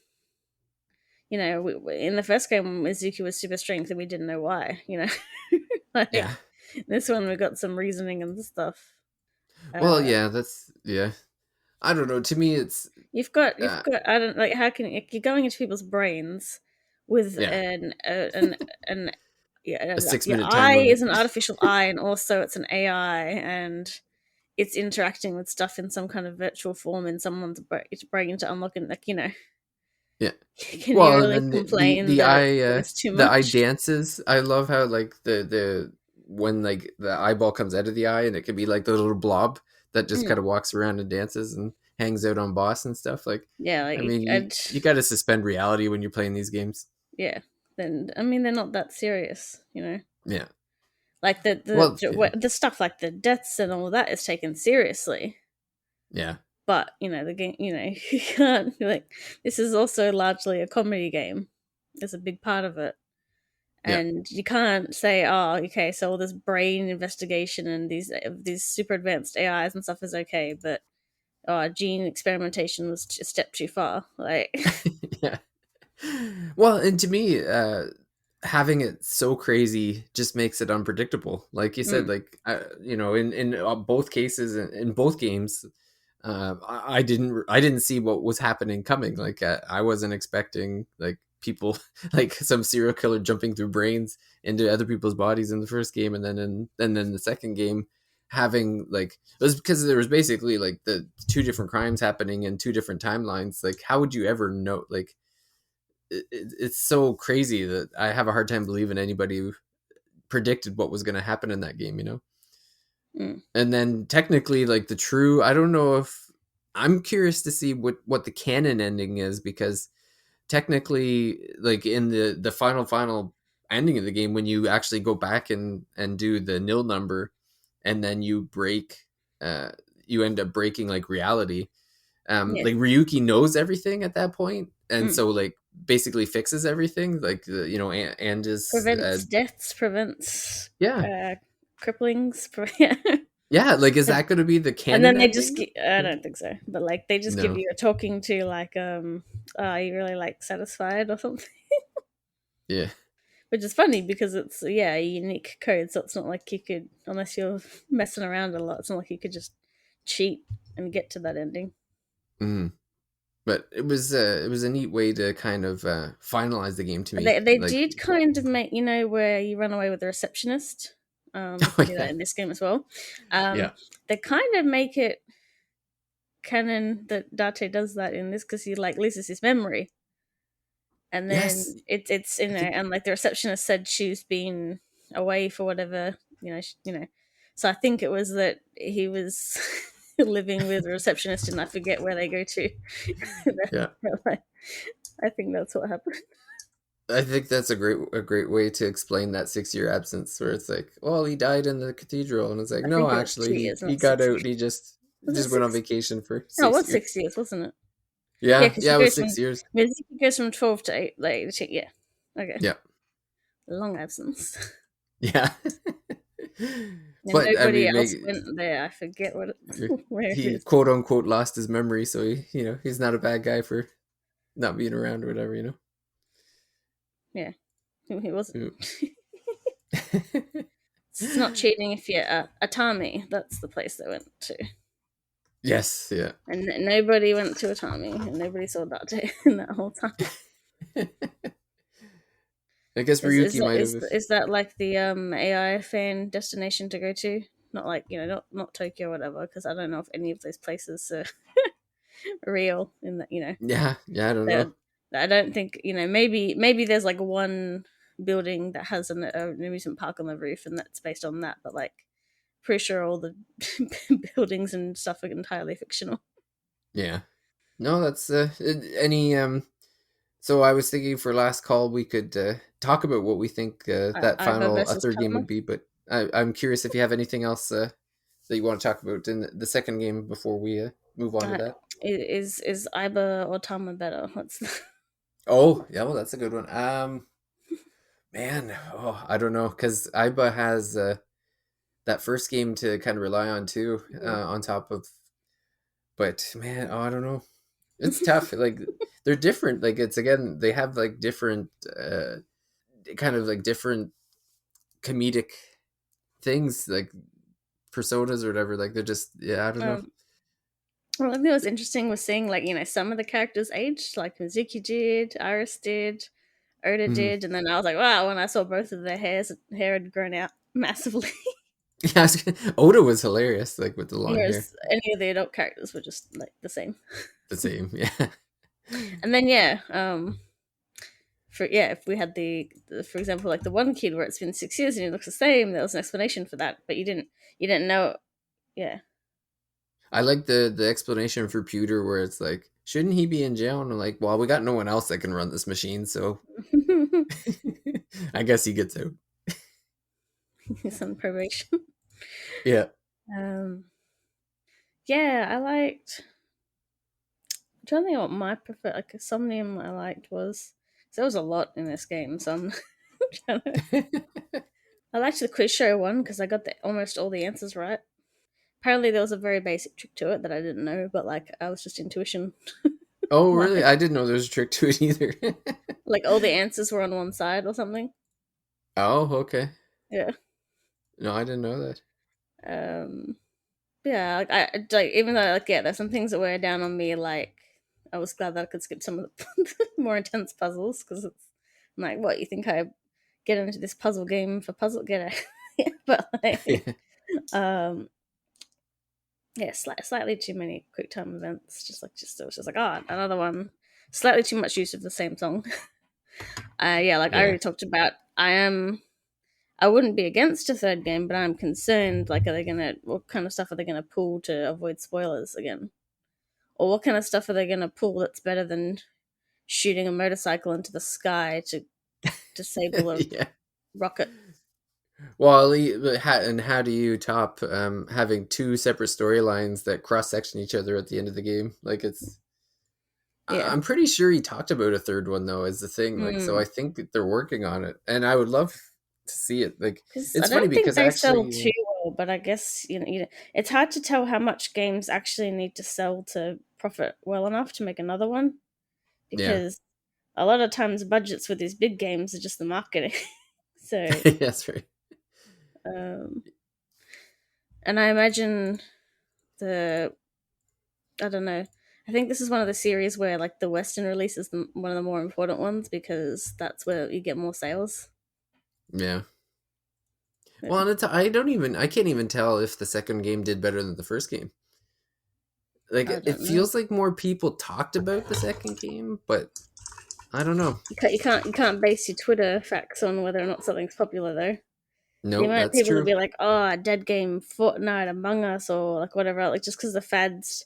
you know, in the first game, Mizuki was super strength and we didn't know why, you know? Like, Yeah. this one we got some reasoning and stuff. Well, Uh, yeah, yeah. I don't know. To me, it's you've uh, got, I don't, like, how can, you're going into people's brains with yeah, an yeah, a like, 6 minute your time eye limit. is an artificial eye, and also it's an AI, and it's interacting with stuff in some kind of virtual form in someone's brain to unlock it. Like, you know, Yeah. can you Well, and really then complain that it's too the eye much? dances. I love how like the when like the eyeball comes out of the eye, and it can be like the little blob that just Mm, kind of walks around and dances and hangs out on boss and stuff. Like, yeah, I like, mean, you got to suspend reality when you're playing these games. yeah. Then, I mean, they're not that serious, you know. Yeah. Like Well, yeah. the stuff like the deaths and all that is taken seriously. Yeah. But you know the game. You know you can't, like, this is also largely a comedy game. It's a big part of it, Yeah. and you can't say, "Oh, okay, so all this brain investigation and these super advanced AIs and stuff is okay," but gene experimentation was a step too far. Like, Yeah. Well, and to me, having it so crazy just makes it unpredictable. Like you said, mm, like, in both cases, in both games, I didn't see what was happening coming. Like, I wasn't expecting like people like some serial killer jumping through brains into other people's bodies in the first game, and then the second game having like, it was because there was basically like the two different crimes happening in two different timelines. Like, how would you ever know? Like, it's so crazy that I have a hard time believing anybody who predicted what was going to happen in that game, you know? mm, And then technically, like, I don't know if, I'm curious to see what the canon ending is, because technically, like, in the final ending of the game, when you actually go back and do the nil number, and then uh, you end up breaking like reality. yeah, Like, Ryuki knows everything at that point, and mm. so like basically fixes everything. Like, and is Prevents deaths, prevents yeah, cripplings. Yeah. yeah. Like, is that going to be the And then canon they just ending? I don't think so, but like they just give No. you a talking to, like, are you really like satisfied or something? Yeah. Which is funny because it's, yeah, a unique code, so it's not like you could, unless you're messing around a lot, it's not like you could just cheat and get to that ending. Mm. But it was a neat way to kind of finalize the game to me. They Like, did kind of make, you know, where you run away with the receptionist. You oh can do that yeah, in this game as well. Um, yeah, they kind of make it canon that Date does that in this because he like loses his memory, and yes. then it's you I know, think and like the receptionist said she's been away for whatever, you know, so I think it was that he was living with a receptionist, and I forget where they go to. yeah. I think that's what happened. I think that's a great way to explain that 6 year absence, where it's like, well, he died in the cathedral, and it's like, I no, think it was actually, 2 years, he not got 6 out, years. and he Was it went on 6? vacation for No, it six was years. 6 years, wasn't it? Yeah, Yeah, because yeah, he it was goes six from years. Mizuki goes from 12 to 8, like, yeah, okay, Yeah, long absence. yeah. And But I nobody mean, else went there. I forget where it he is. quote unquote lost his memory, so he's not a bad guy for not being around or whatever. Yeah, he wasn't. Mm. It's not cheating if you're Atami. That's the place they went to, Yes, yeah. and nobody went to Atami, and nobody saw that day in that whole time. I guess Is is Ryuki that might is have. is that like the AI fan destination to go to? Not like not Tokyo or whatever, because I don't know if any of those places are real. In that Yeah, yeah. I don't know. they're- I don't think maybe there's like one building that has an amusement park on the roof, and that's based on that. But like, pretty sure all the buildings and stuff are entirely fictional. Yeah. No, that's any. So I was thinking for last call we could talk about what we think that Iva final a versus third game Tama. would be, but I'm curious if you have anything else that you want to talk about in the second game before we move on to Uh, that. is Iba or Tama better? What's Oh, yeah, well, that's a good one. Man, I don't know, because Aiba has that first game to kind of rely on too, on top of. But man, I don't know. It's tough. Like they're different. Like it's again, they have like different, kind of like different comedic things, like personas or whatever. Like they're just, yeah, I don't know. Well, I think what was interesting was seeing like some of the characters aged, like Mizuki did, Iris did, Oda Mhm. did, and then I was like, wow, when I saw both of their hair had grown out massively. Yeah, Oda was hilarious, like with the long hair. Whereas any of the adult characters were just like the same. The same, yeah. And then if we had for example, like the one kid where it's been 6 years and he looks the same, there was an explanation for that, but you didn't know. Yeah. I like the explanation for Pewter where it's like, shouldn't he be in jail? And I'm like, well, we got no one else that can run this machine, so I guess he gets out. He's on probation. Yeah. Um, yeah, I liked. I'm trying to think what my preferred like Somnium I liked was. There was a lot in this game, so I liked the quiz show one because I got almost all the answers right. Apparently, there was a very basic trick to it that I didn't know, but like I was just intuition. Oh, really? Like, I didn't know there was a trick to it either. like all the answers were on one side or something. Oh, okay. Yeah. No, I didn't know that. Um. Yeah. Like even though there's some things that wear down on me. Like I was glad that I could skip some of the more intense puzzles because I'm like, what you think I get into this puzzle game for puzzle get out? Yeah, but like, Yeah. um, yeah, slightly too many quick time events. It was just like another one. Slightly too much use of the same song. Yeah, like I Yeah. already talked about. I wouldn't be against a third game, but I'm concerned. Like, what kind of stuff are they gonna pull to avoid spoilers again? Or what kind of stuff are they gonna pull that's better than shooting a motorcycle into the sky to disable a Yeah. rocket? Well, and how do you top having two separate storylines that cross section each other at the end of the game? Like it's Yeah. I'm pretty sure he talked about a third one though as the thing. Like so I think that they're working on it. And I would love to see it. Like Because I it's funny don't think because they sell actually too well, but I guess it's hard to tell how much games actually need to sell to profit well enough to make another one. yeah. Because a lot of times budgets with these big games are just the marketing. So, That's right. um, and I imagine the I don't know. I think this is one of the series where like the Western release is one of the more important ones because that's where you get more sales. Yeah. Yeah. Well, and I can't even tell if the second game did better than the first game. Like I it don't know. feels like more people talked about the second game, but I don't know. You can't base your Twitter facts on whether or not something's popular though. The No, amount of that's people that true. be like, "Oh, dead game, Fortnite, Among Us, or like whatever," like just because the fads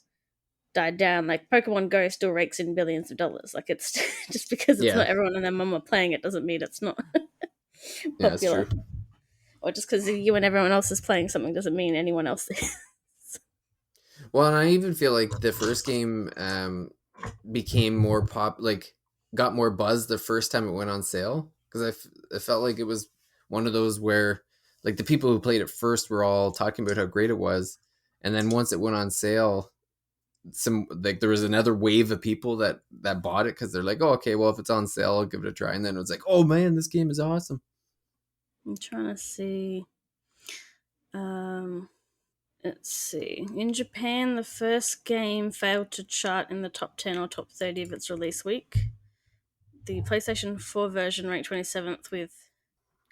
died down, like Pokemon Go still rakes in billions of dollars. Like it's just because it's Yeah. not everyone and their mum are playing it doesn't mean it's not Yeah, that's popular. true. Or just because you and everyone else is playing something doesn't mean anyone else is. Well, and I even feel like the first game became more like got more buzz the first time it went on sale because I felt like it was one of those where like the people who played it first were all talking about how great it was, and then once it went on sale, there was another wave of people that bought it because they're like, oh, okay, well, if it's on sale, I'll give it a try. And then it was like, oh man, this game is awesome. I'm trying to see. Let's see. In Japan, the first game failed to chart in the top 10 or top 30 of its release week. The PlayStation 4 version ranked 27th with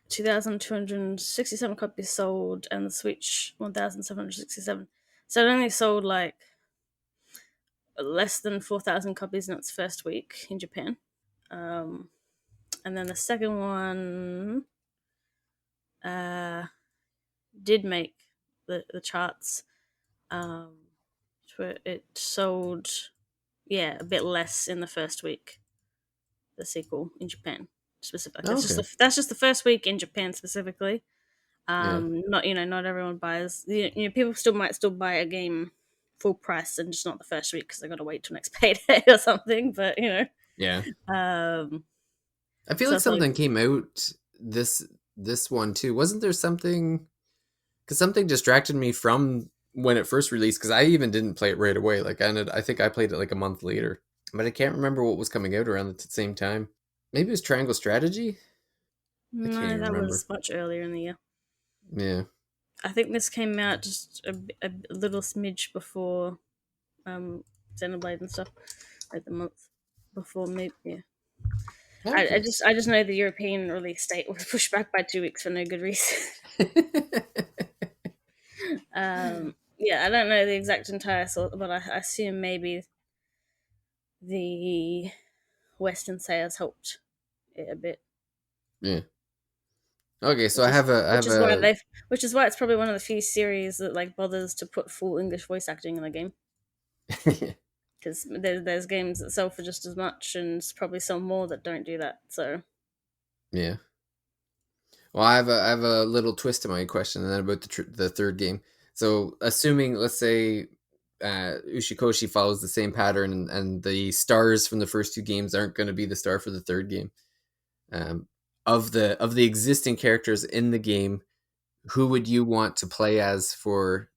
2,267 copies sold, and the Switch 1,767. So it only sold like less than 4,000 copies in its first week in Japan. And then the second one did make the charts. It sold, a bit less in the first week. The sequel in Japan specifically. Okay. That's just the first week in Japan specifically. Yeah. Not everyone buys. People might still buy a game full price and just not the first week because they got to wait till next payday or something. But Yeah. um, I feel so like it's like, something came out this one too. Wasn't there something? Because something distracted me from when it first released. Because I even didn't play it right away. Like I think I played it like a month later, but I can't remember what was coming out around the same time. Maybe it was Triangle Strategy. I can't no, even that remember. was much earlier in the year. Yeah. I think this came out just a little smidge before Xenoblade and stuff, like the month before. Maybe, yeah. Okay. I just know the European release date was pushed back by 2 weeks for no good reason. I don't know the exact entire sort, but I assume maybe the Western sales helped it a bit. Yeah. Okay, so Which I is have a which is why it's probably one of the few series that like bothers to put full English voice acting in the game. Because there's games that sell for just as much, and probably some more that don't do that. So yeah. Well, I have a little twist to my question, and then about the third game. So, assuming, let's say, Ushikoshi follows the same pattern, and the stars from the first two games aren't going to be the star for the third game. Um, of the existing characters in the game, who would you want to play as for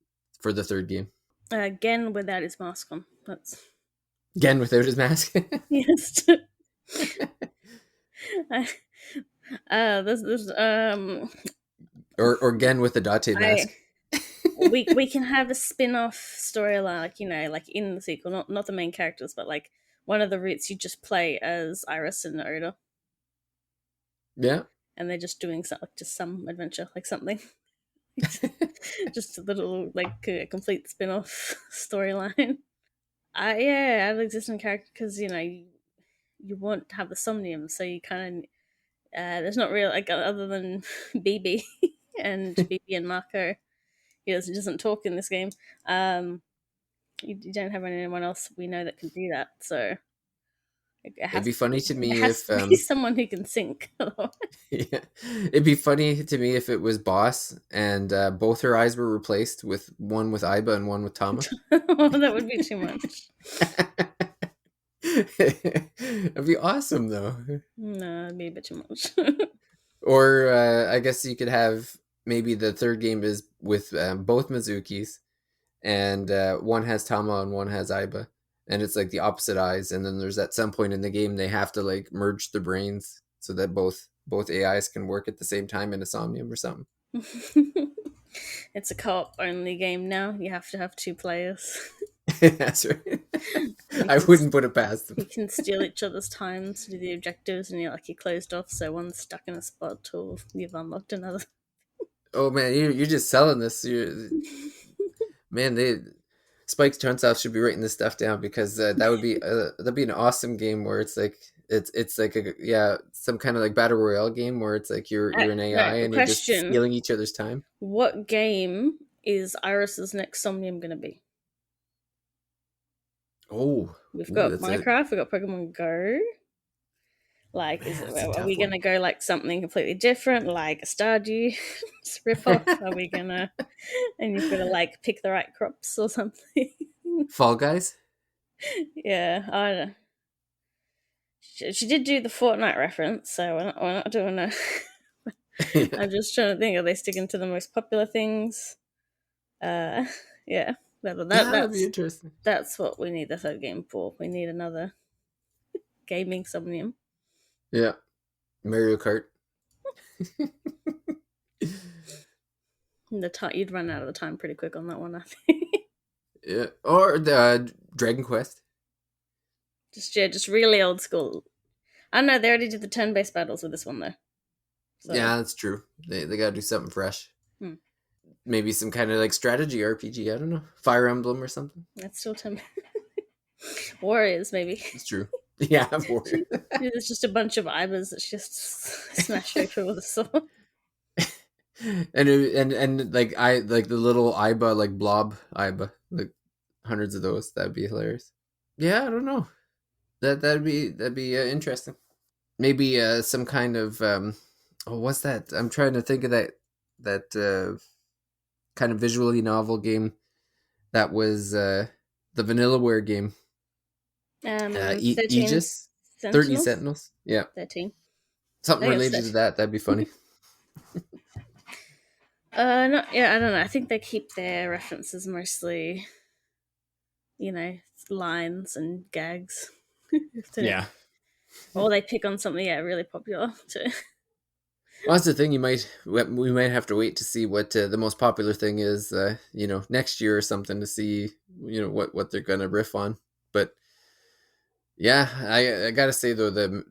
the third game? again, without his mask on, that's Again, without his mask. yes. This or again with the Date mask. I we can have a spin-off storyline, like in the sequel, not the main characters, but like one of the routes you just play as Iris and Oda, Yeah. and they're just doing just some adventure, like something, just a little like a complete spin-off storyline. Add an existing character because you want to have the Somnium, so you kind of there's not real like other than BB and BB and Marco. He doesn't talk in this game. You don't have anyone else we know that can do that, so It'd be funny to it me has if to be someone who can sync. yeah. It'd be funny to me if it was Boss and both her eyes were replaced with one with Aiba and one with Tama. That would be too much. It'd be awesome though. No, it'd be a bit too much. Or I guess you could have maybe the third game is with both Mizukis, and one has Tama and one has Aiba, and it's like the opposite eyes. And then there's at some point in the game they have to like merge the brains so that both AIs can work at the same time in a Somnium or something. It's a co-op only game now. You have to have two players. That's right. I wouldn't put it past them. You can steal each other's time to do the objectives, and you're closed off, so one's stuck in a spot till you've unlocked another. Oh man, you're just selling this. Man, Spike Chunsoft should be writing this stuff down because that'd be an awesome game where it's like it's like some kind of like battle royale game where it's like you're an AI and you're just stealing each other's time. What game is Iris's next Somnium going to be? We've got Minecraft, we've got Pokemon Go. Like, are we going to go like something completely different, like a Stardew ripoff? Are we going to, and you've got to like pick the right crops or something? Fall Guys? Yeah, I don't know. She did do the Fortnite reference, so we're not doing a I'm just trying to think. Are they sticking to the most popular things? Yeah, That'd be interesting. that's what we need the third game for. We need another gaming Somnium. Yeah, Mario Kart. You'd run out of the time pretty quick on that one, I think. Yeah, or the Dragon Quest. Just really old school. I know they already did the turn-based battles with this one though. So. Yeah, that's true. They gotta do something fresh. Hmm. Maybe some kind of like strategy RPG. I don't know, Fire Emblem or something. That's still turn. Warriors, maybe. It's true. Yeah, Warrior. There's just a bunch of ibas that's just smashed straight through with a sword. and like the little Iba, like blob Iba, like hundreds of those. That'd be hilarious. Yeah, I don't know. That'd be interesting. Maybe some kind of what's that? I'm trying to think of that kind of visually novel game that was the Vanillaware game. 13 Aegis, 30 Sentinels. Sentinels. Yeah, 13. something related to that. That'd be funny. No, yeah, I don't know. I think they keep their references mostly, lines and gags. Yeah. Or they pick on something, really popular too. Well, that's the thing. We might have to wait to see what the most popular thing is. Next year or something to see what they're gonna riff on. But yeah, I gotta say though the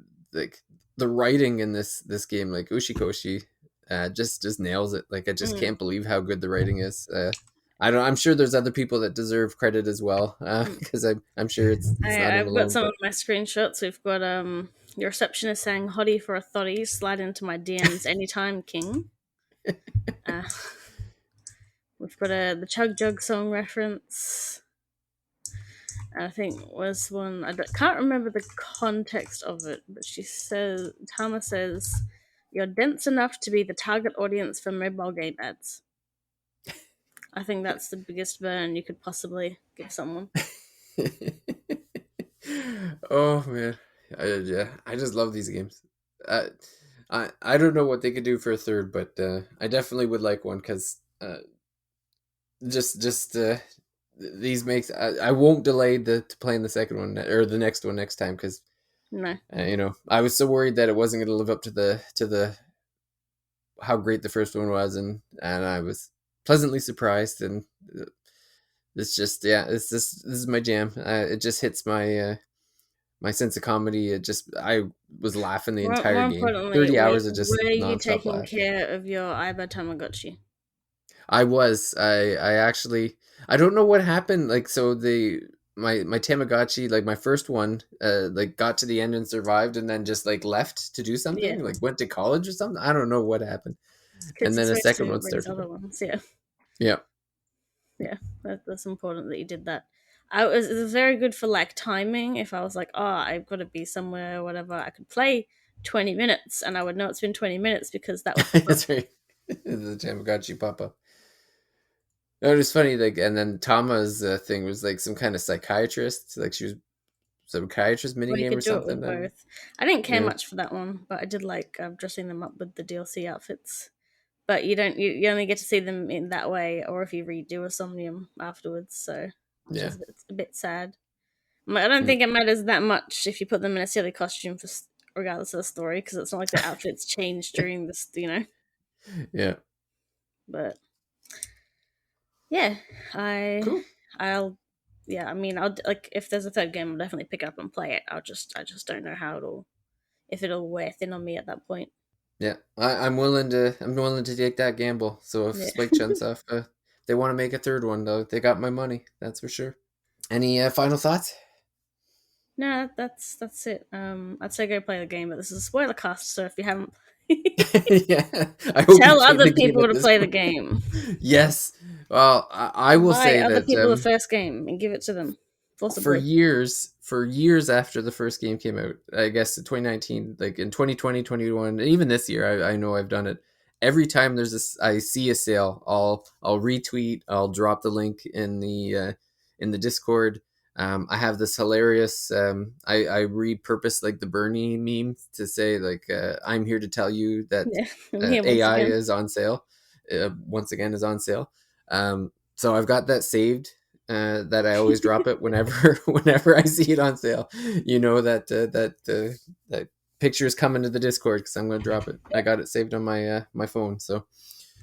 writing in this game, like Ushikoshi, just nails it. Like I just can't believe how good the writing is. I'm sure there's other people that deserve credit as well, because I'm sure it's not him I've alone. got some of my screenshots. We've got your receptionist saying "Hottie for a thotty." Slide into my DMs anytime, King. We've got the Chug Jug song reference. I think was one. Can't remember the context of it, but Tama says, "You're dense enough to be the target audience for mobile game ads." I think that's the biggest burn you could possibly give someone. Oh man, I just love these games. I don't know what they could do for a third, but I definitely would like one because just these makes I won't delay to playing the second one or the next one next time because No, I was so worried that it wasn't going to live up to the how great the first one was, and I was pleasantly surprised, and it's just this is my jam. It just hits my my sense of comedy. I was laughing the entire more game. importantly, 30 hours of just were you nonstop taking laugh. care of your Aiba Tamagotchi? I was. I actually I don't know what happened. Like so my Tamagotchi, like my first one, like got to the end and survived, and then just like left to do something, like went to college or something. I don't know what happened. And then a second one started. Other ones, Yeah. That's important that you did that. It was very good for like timing. If I was like, oh, I've got to be somewhere or whatever, I could play 20 minutes and I would know it's been 20 minutes because that would That's right. The Tamagotchi pop up. No, it was funny, like, and then Tama's thing was like some kind of psychiatrist, like she was some psychiatrist minigame or something. Both. I didn't care much for that one, but I did like dressing them up with the DLC outfits. But you only get to see them in that way, or if you redo a Somnium afterwards. So it's a bit sad. I don't think it matters that much if you put them in a silly costume, regardless of the story, because it's not like the outfits change during this, Yeah. But yeah, Cool. I'll like if there's a third game, I'll definitely pick it up and play it. I just don't know if it'll wear thin on me at that point. Yeah, I'm willing to take that gamble. So if Spike Chunsoft they want to make a third one, though, they got my money. That's for sure. Any final thoughts? No, that's it. I'd say go play the game, but this is a spoiler cast, so if you haven't, yeah, I hope tell other people to play the game. Yes, well, I will say other that people the first game and give it to them. For years after the first game came out, I guess in 2019, like in 2020, 21, even this year, I know I've done it. Every time I see a sale, I'll retweet, I'll drop the link in the Discord. I have this hilarious. I repurposed like the Bernie meme to say like I'm here to tell you that Yeah, I'm here once AI again. is on sale. Once again, is on sale. So I've got that saved. That I always drop it whenever whenever I see it on sale. You know that picture is coming to the Discord because I'm going to drop it. I got it saved on my phone. So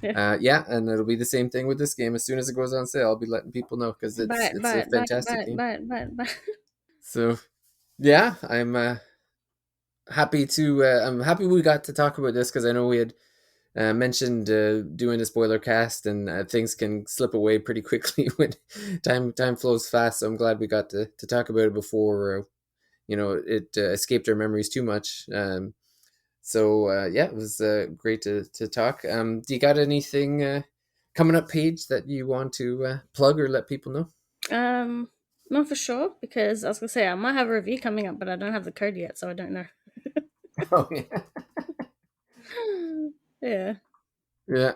Yeah. yeah, and it'll be the same thing with this game. As soon as it goes on sale, I'll be letting people know because Buy it, it's buy a it, buy it, buy fantastic it, game. buy it, buy it, buy it. So yeah, I'm happy we got to talk about this because I know we had mentioned doing a spoiler cast, and things can slip away pretty quickly when time flows fast. So I'm glad we got to talk about it before it escaped our memories too much. So yeah, it was great to talk. Do you got anything coming up, Paige, that you want to plug or let people know? Not for sure because I was gonna say I might have a review coming up, but I don't have the code yet, so I don't know. Oh yeah, Yeah. yeah.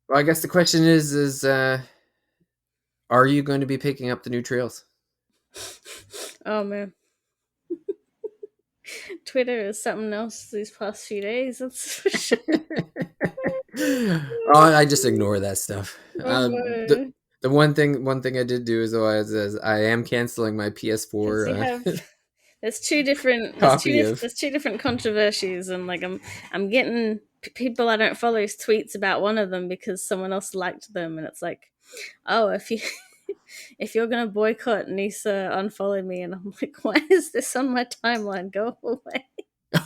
Well, I guess the question is are you going to be picking up the new trails? Oh man, Twitter is something else these past few days. That's for sure. Oh, I just ignore that stuff. Oh The one thing I did do is I am canceling my because you PS4 have there's two different copy of. there's two different controversies, and like I'm getting people I don't follow's tweets about one of them because someone else liked them, and it's like, oh, if you if you're gonna boycott Nisa, unfollow me, and I'm like, why is this on my timeline? Go away.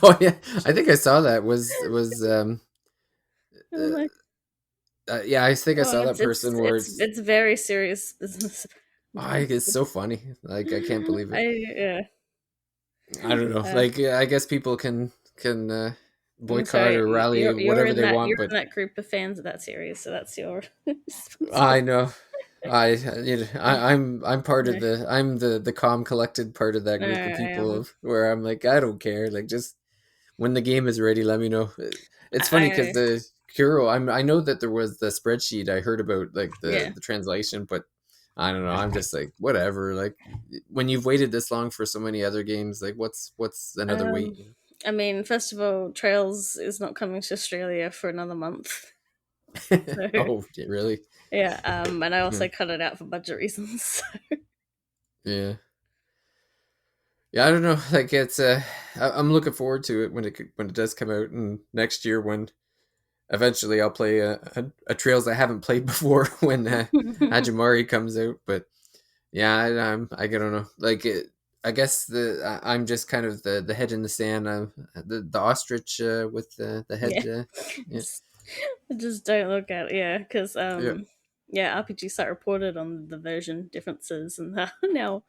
Oh yeah, I think I saw that was I'm like, yeah, I think I oh, saw that person where it's very serious business. it's so funny. Like I can't believe it. Yeah. I don't know. Uh, Like I guess people can I'm boycott sorry, or rally you're whatever in they that want, you're but in that group of fans of that series, so that's your I responsibility. know. I'm part of Yeah. the calm collected part of that group of I people am. of where I'm like I don't care, like just when the game is ready let me know. It's funny because I the Kuro, I know that there was the spreadsheet I heard about, like yeah. the translation, but I don't know, I'm just like whatever, like when you've waited this long for so many other games, like what's another wait, Um, I mean, first of all, Trails is not coming to Australia for another month, so Oh yeah, really? yeah. And I Yeah. also cut it out for budget reasons. Yeah. Yeah, I don't know. Like it's I'm looking forward to it when it does come out, and next year when eventually I'll play a Trails I haven't played before when Hajimari comes out. But yeah, I don't know. Like I guess I'm just kind of the head in the sand. The ostrich with the head. Yeah, Yeah, just, just don't look at it. Yeah, because yeah. yeah, RPG site reported on the version differences, and now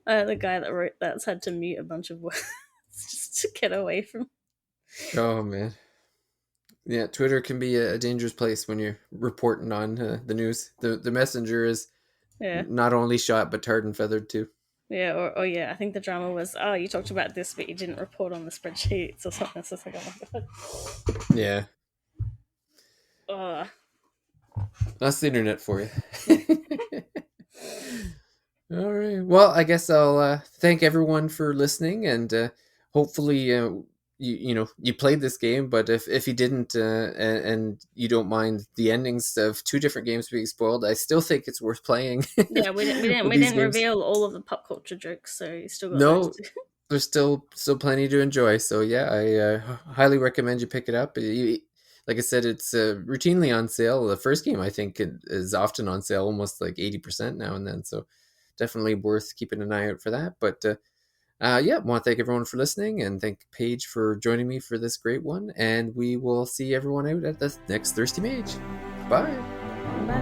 the guy that wrote that's had to mute a bunch of words just to get away from. Oh man. Yeah, Twitter can be a dangerous place when you're reporting on the news. The messenger is Yeah, not only shot but tarred and feathered too. yeah, or yeah, I think the drama was, oh, you talked about this, but you didn't report on the spreadsheets or something. So it's like, oh my Yeah, god. that's the internet for you. Yeah. All right. Well, I guess I'll thank everyone for listening, and hopefully, you played this game. But if you didn't, and you don't mind the endings of two different games being spoiled, I still think it's worth playing Yeah, we didn't we didn't with we these didn't games. reveal all of the pop culture jokes, so you still got those No, too. there's still plenty to enjoy. So yeah, I highly recommend you pick it up. Like I said, it's routinely on sale. The first game I think is often on sale, almost like 80% now and then. So definitely worth keeping an eye out for that. But yeah, want to thank everyone for listening and thank Paige for joining me for this great one. And we will see everyone out at the next Thirsty Mage. Bye. Bye.